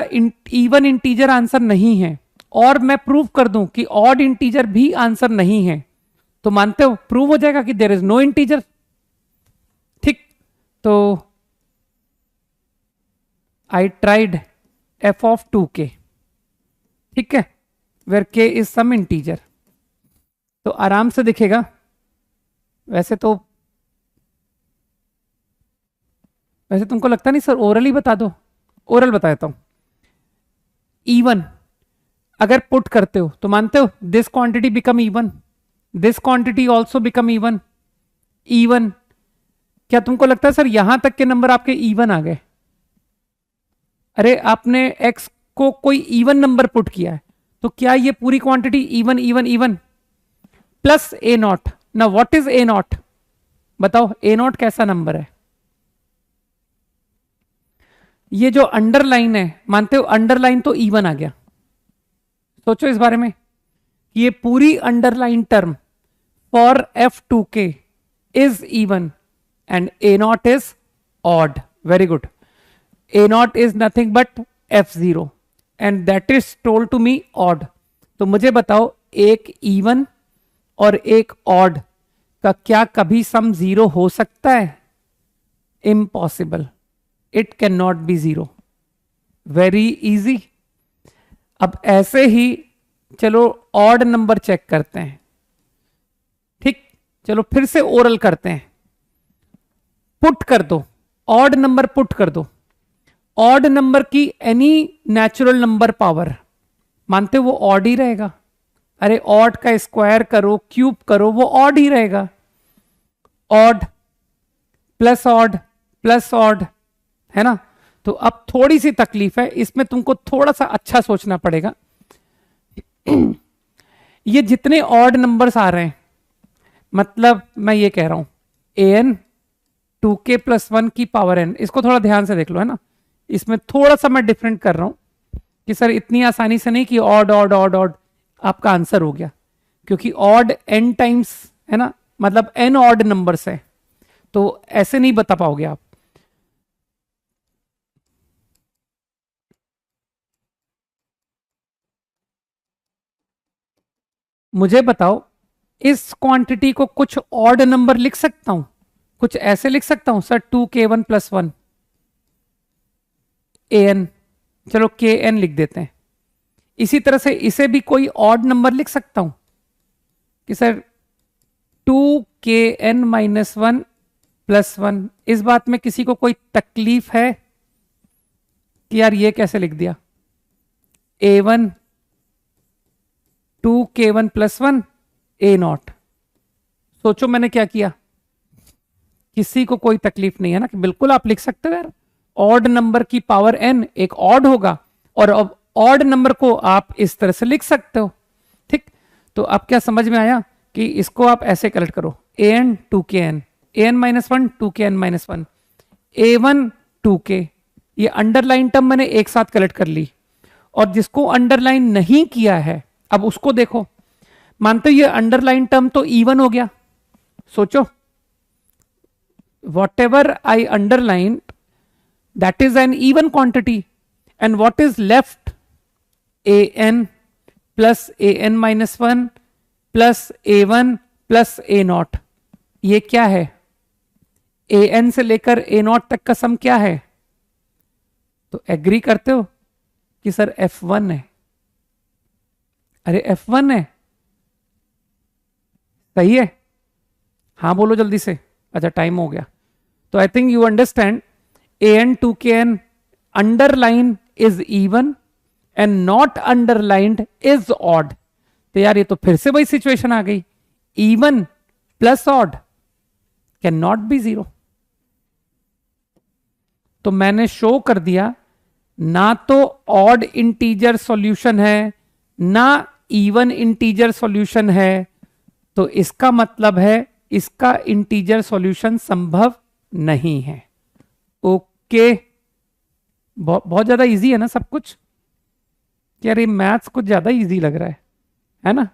इवन इंटीजर आंसर नहीं है, और मैं प्रूव कर दूं कि ऑड इंटीजर भी आंसर नहीं है, तो मानते हो प्रूव हो जाएगा कि देयर इज नो इंटीजर। ठीक, तो I tried F of 2k, ठीक है, where k is some integer. तो आराम से दिखेगा। वैसे तुमको लगता नहीं सर ओरल ही बता दो, ओरल बता देता हूं। इवन अगर पुट करते हो तो मानते हो this quantity become even, this quantity also become even. Even क्या तुमको लगता है सर यहां तक के नंबर आपके इवन आ गए? अरे आपने x को कोई इवन नंबर पुट किया है, तो क्या ये पूरी quantity even even even plus A not. ना व्हाट इज ए नॉट, बताओ ए नॉट कैसा नंबर है? ये जो अंडरलाइन है, मानते हो अंडरलाइन तो इवन आ गया। सोचो इस बारे में, ये पूरी underline term for f2k is even and a naught is odd. Very good, a naught is nothing but f0 and that is told to me odd. तो मुझे बताओ एक इवन और एक ऑड का क्या कभी सम जीरो हो सकता है? Impossible, it can not be zero. Very easy. अब ऐसे ही चलो ऑड नंबर चेक करते हैं। ठीक, चलो फिर से ओरल करते हैं। पुट कर दो, ऑड नंबर पुट कर दो, ऑड नंबर की एनी नेचुरल नंबर पावर, मानते हो वो ऑड ही रहेगा। अरे ऑड का स्क्वायर करो, क्यूब करो, वो ऑड ही रहेगा। Odd plus odd plus odd, है ना। तो अब थोड़ी सी तकलीफ है इसमें, तुमको थोड़ा सा अच्छा सोचना पड़ेगा। ये जितने ऑड नंबर्स आ रहे हैं, मतलब मैं ये कह रहा हूं an 2k + 1 की पावर n, इसको थोड़ा ध्यान से देख लो, है ना। इसमें थोड़ा सा मैं डिफरेंट कर रहा हूं कि सर इतनी आसानी से नहीं कि ऑड ऑड ऑड ऑड आपका आंसर हो गया, क्योंकि ऑड n टाइम्स, है ना, मतलब n ऑड नंबर्स है, तो ऐसे नहीं बता पाओगे आप। मुझे बताओ इस क्वांटिटी को कुछ ऑड नंबर लिख सकता हूं? कुछ ऐसे लिख सकता हूं सर 2k1 + 1 an, चलो kn लिख देते हैं। इसी तरह से इसे भी कोई ऑड नंबर लिख सकता हूं कि सर 2kn - 1 + 1। इस बात में किसी को कोई तकलीफ है कि यार ये कैसे लिख दिया? a1 2k1 + 1 a0। सोचो मैंने क्या किया, किसी को कोई तकलीफ नहीं है ना कि बिल्कुल आप लिख सकते हो यार, ऑड नंबर की पावर n एक ऑड होगा, और अब ऑड नंबर को आप इस तरह से लिख सकते हो। ठीक, तो अब क्या समझ में आया कि इसको आप ऐसे कलेक्ट करो, an 2kn, an - 1 2kn - 1, a1 2k, ये अंडरलाइन टर्म मैंने एक साथ कलेक्ट कर ली। और जिसको अंडरलाइन नहीं किया है अब उसको देखो, मानते हो ये अंडरलाइन टर्म तो इवन हो गया। सोचो whatever I underlined that is an even quantity, and what is left? an plus an - 1 plus a1 plus a0। ये क्या है? an से लेकर a0 तक का सम क्या है? तो एग्री करते हो कि सर F1 है? अरे F1 है, सही है? हाँ बोलो जल्दी से। अच्छा टाइम हो गया। तो I think you understand AN2KN underline is even and not underlined is odd. तो यार ये तो फिर से वही सिचुएशन आ गई, even plus odd can not be zero. तो मैंने शो कर दिया ना तो ऑड इंटीजर सॉल्यूशन है ना इवन इंटीजर सॉल्यूशन है, तो इसका मतलब है इसका इंटीजर सॉल्यूशन संभव नहीं है। ओके, बहुत ज्यादा इजी है ना सब कुछ? यार ये मैथ्स कुछ ज्यादा इजी लग रहा है ना?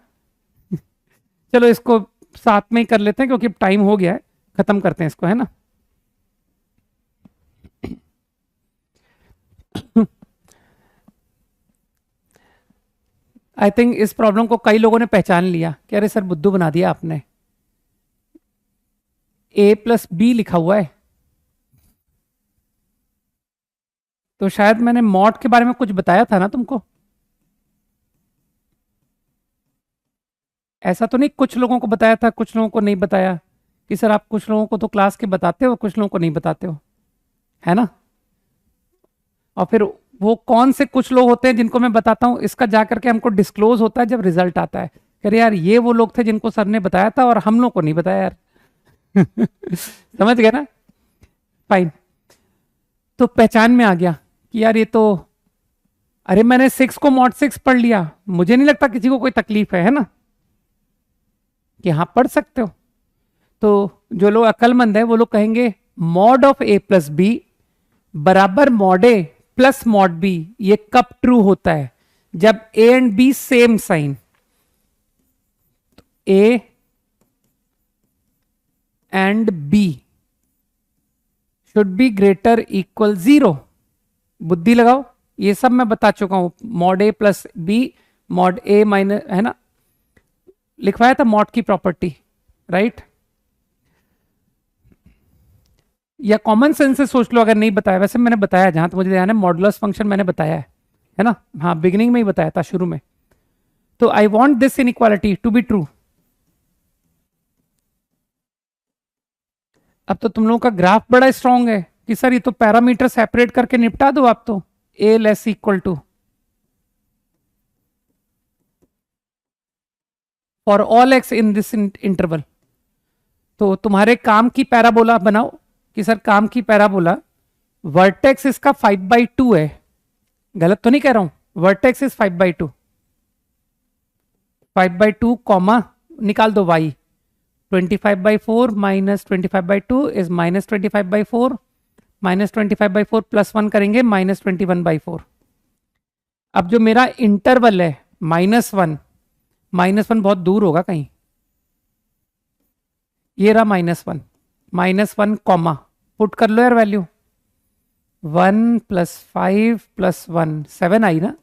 चलो इसको साथ में ही कर लेते हैं क्योंकि टाइम हो गया है, खत्म करते हैं इसको, है ना? आई थिंक इस प्रॉब्लम को कई लोगों ने पहचान लिया कि अरे सर बुद्धू बना दिया आपने, A+B लिखा हुआ है। तो शायद मैंने मॉड के बारे में कुछ बताया था ना तुमको, ऐसा तो नहीं? कुछ लोगों को बताया था, कुछ लोगों को नहीं बताया कि सर आप कुछ लोगों को तो क्लास के बताते हो, कुछ लोगों को नहीं बताते हो, है ना? और फिर वो कौन से कुछ लोग होते हैं जिनको मैं बताता हूं, इसका जाकर के हमको डिस्क्लोज होता है जब रिजल्ट आता है, अरे यार ये वो लोग थे जिनको सर ने बताया था और हम लोग को नहीं बताया यार। समझ गए ना? फाइन। तो पहचान में आ गया कि यार ये तो, अरे मैंने 6 को मॉड 6 पढ़ लिया, मुझे नहीं लगता किसी को कोई तकलीफ है ना कि हाँ पढ़ सकते हो। तो जो लोग अक्लमंद है वो लोग कहेंगे मॉड ऑफ A+B बराबर mod A plus mod B। ये कब ट्रू होता है? जब A and B same sign, A and B should be greater equal 0। बुद्धि लगाओ, ये सब मैं बता चुका हूं। Mod A+B mod A minus, है ना, लिखवाया था मॉड की प्रॉपर्टी, राइट? या कॉमन सेंस से सोच लो अगर नहीं बताया, वैसे मैंने बताया जहां तक मुझे ध्यान है, मॉडुलस फंक्शन मैंने बताया है ना? हाँ बिगिनिंग में ही बताया था, शुरू में। तो I want this inequality to be true. अब तो तुम लोगों का ग्राफ बड़ा स्ट्रांग है कि सर ये तो पैरामीटर सेपरेट करके निपटा दो आप तो, A less equal to for all x in this interval. तो तुम्हारे काम की पैराबोला बनाओ कि सर काम की पैराबोला वर्टेक्स इसका 5/2 है, गलत तो नहीं कह रहा हूं? वर्टेक्स इज 5/2, 5/2 कॉमा निकाल दो y, 25/4 minus 25/2 is minus 25/4, minus 25/4 plus 1 करेंगे माइनस 21/4। अब जो मेरा इंटरवल है -1, -1 बहुत दूर होगा कहीं, ये रहा -1 कॉमा, पुट कर लो यार वैल्यू, 1 + 5 + 1 7 आई ना,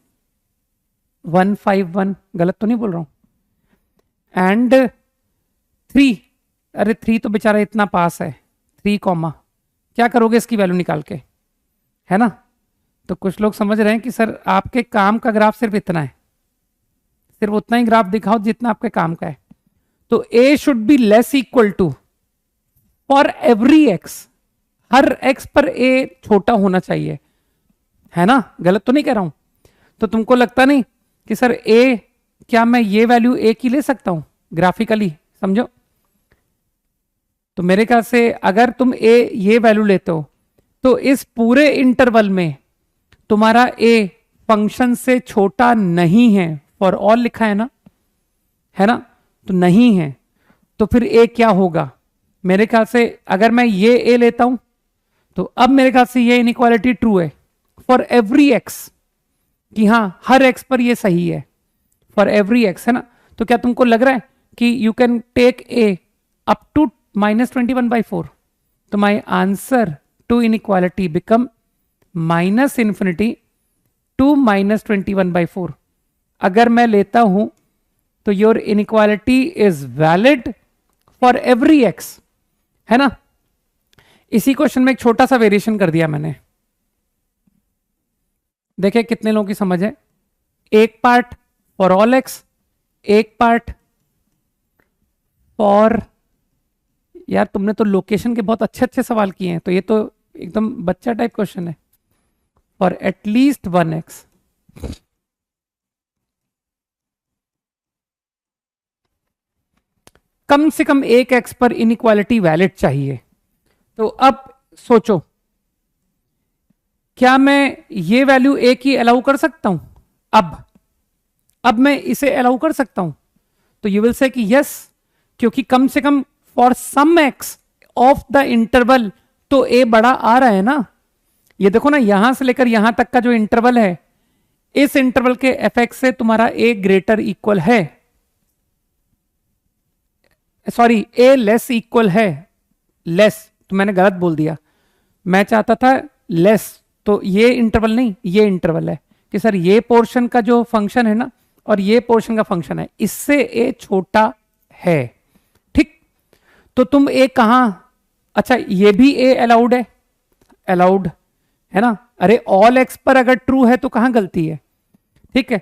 151, गलत तो नहीं बोल रहा हूं। एंड 3, अरे 3 तो बेचारा इतना पास है, 3 कॉमा, क्या करोगे इसकी वैल्यू निकाल के, है ना? तो कुछ लोग समझ रहे हैं कि सर आपके काम का ग्राफ सिर्फ इतना है, सिर्फ उतना ही ग्राफ दिखाओ जितना आपके काम का है। तो A should be less equal to for every x, हर x पर A छोटा होना चाहिए, है ना? गलत तो नहीं कह रहा हूं? तो तुमको लगता नहीं कि सर A, क्या मैं ये वैल्यू A की ले सकता हूं ग्राफिकली? समझो, तो मेरे ख्याल से अगर तुम A ये वैल्यू लेते हो तो इस पूरे इंटरवल में तुम्हारा A फंक्शन से छोटा नहीं है, फॉर ऑल लिखा है ना? तो नहीं है, तो फिर A क्या होगा? मेरे ख्याल से अगर मैं ये A लेता हूं तो अब मेरे ख्याल से ये इनइक्वालिटी ट्रू है फॉर एवरी x, कि हां हर x पर ये सही है फॉर एवरी x, है ना? तो क्या तुमको लग रहा है कि you can take A up to -21/4? तो my answer to inequality become -∞ to -21/4। अगर मैं लेता हूं तो your inequality is valid for every x, है ना? इसी क्वेश्चन में एक छोटा सा वेरिएशन कर दिया मैंने, देखिए कितने लोगों की समझ है। एक पार्ट फॉर ऑल एक्स, एक पार्ट फॉर, यार तुमने तो लोकेशन के बहुत अच्छे अच्छे सवाल किए हैं, तो ये तो एकदम बच्चा टाइप क्वेश्चन है। फॉर एटलीस्ट 1x, कम से कम एक एक्स पर इनइक्वालिटी वैलिड चाहिए। तो अब सोचो, क्या मैं ये वैल्यू ए की अलाउ कर सकता हूं? अब मैं इसे अलाउ कर सकता हूं? तो यू विल से कि यस, क्योंकि कम से कम for some x of the interval तो ए बड़ा आ रहा है ना। ये देखो ना, यहां से लेकर यहां तक का जो इंटरवल है, इस इंटरवल के एफ एक्स से तुम्हारा ए ग्रेटर इक्वल है, सॉरी ए लेस इक्वल है। लेस तो मैंने गलत बोल दिया, मैं चाहता था लेस, तो ये इंटरवल नहीं, ये इंटरवल है कि सर ये पोर्शन का जो फंक्शन है ना और ये पोर्शन का फंक्शन है, इससे ए छोटा है। ठीक, तो तुम ए कहां, अच्छा ये भी ए अलाउड है, अलाउड है ना। अरे ऑल एक्स पर अगर ट्रू है तो कहां गलती है? ठीक है,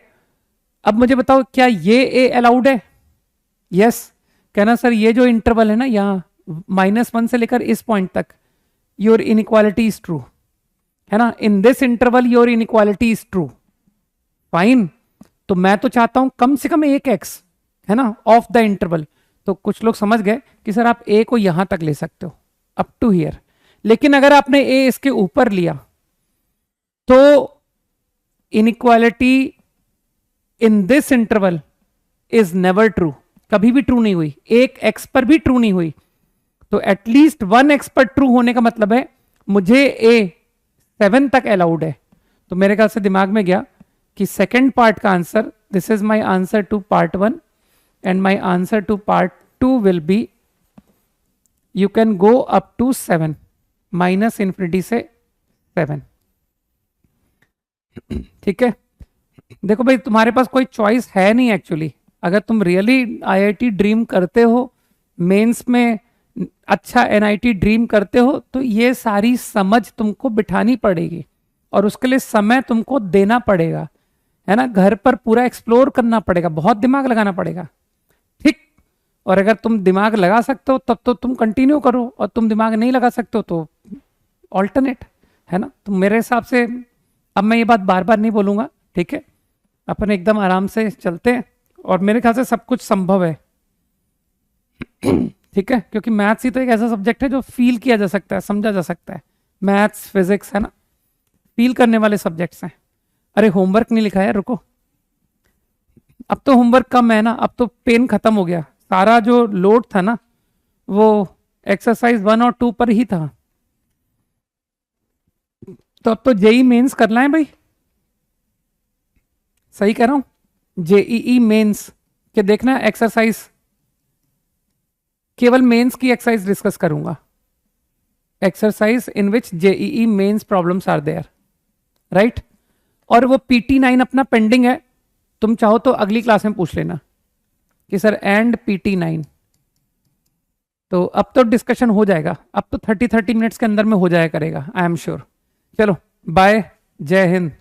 अब मुझे बताओ क्या ये ए अलाउड है? यस, कहना सर ये जो इंटरवल है ना यहां -1 से लेकर इस पॉइंट तक, योर इनइक्वालिटी इज ट्रू, है ना। इन this interval your inequality is true, fine. तो मैं तो चाहता हूं कम से कम एक एक्स, है ना, ऑफ द इंटरवल। तो कुछ लोग समझ गए कि सर आप ए को यहां तक ले सकते हो, अप टू हियर। लेकिन अगर आपने ए इसके ऊपर लिया तो inequality in this interval is never true, कभी भी ट्रू नहीं हुई, एक एक्स पर भी ट्रू नहीं हुई। तो एटलीस्ट 1x पर ट्रू होने का मतलब है मुझे ए 7 तक अलाउड है। तो मेरे ख्याल से दिमाग में गया कि सेकेंड पार्ट का answer, this is my answer to part 1 and my answer to part 2 will be, you can go up to 7, -∞ से 7। ठीक है, देखो भाई तुम्हारे पास कोई चॉइस है नहीं एक्चुअली। अगर तुम रियली आईआईटी ड्रीम करते हो, मेंस में अच्छा एनआईटी ड्रीम करते हो, तो ये सारी समझ तुमको बिठानी पड़ेगी और उसके लिए समय तुमको देना पड़ेगा, है ना। घर पर पूरा एक्सप्लोर करना पड़ेगा, बहुत दिमाग लगाना पड़ेगा। ठीक, और अगर तुम दिमाग लगा सकते हो तब तो तुम कंटिन्यू करो, और तुम दिमाग नहीं लगा सकते हो तो ऑल्टरनेट, है ना। तो मेरे हिसाब से अब मैं ये बात बार बार नहीं बोलूंगा, ठीक है, अपन एकदम आराम से चलते हैं और मेरे ख्याल से सब कुछ संभव है। ठीक है, क्योंकि मैथ्स ही तो एक ऐसा सब्जेक्ट है जो फील किया जा सकता है, समझा जा सकता है। मैथ्स फिजिक्स, है ना, फील करने वाले सब्जेक्ट्स हैं। अरे होमवर्क नहीं लिखा है, रुको, अब तो होमवर्क कम है ना, अब तो पेन खत्म हो गया, सारा जो लोड था ना वो एक्सरसाइज 1 और 2 पर ही था। तो अब तो जेई मेंस करना है भाई, सही कह रहा हूं, जेईई मेंस के देखना एक्सरसाइज, केवल मेंस की एक्सरसाइज डिस्कस करूंगा, exercise in which JEE Mains problems are there, right. और वो PT9 अपना पेंडिंग है, तुम चाहो तो अगली क्लास में पूछ लेना कि सर एंड PT9। तो अब तो डिस्कशन हो जाएगा, अब तो 30 मिनट्स के अंदर में हो जाया करेगा, आई एम श्योर। चलो बाय, जय हिंद।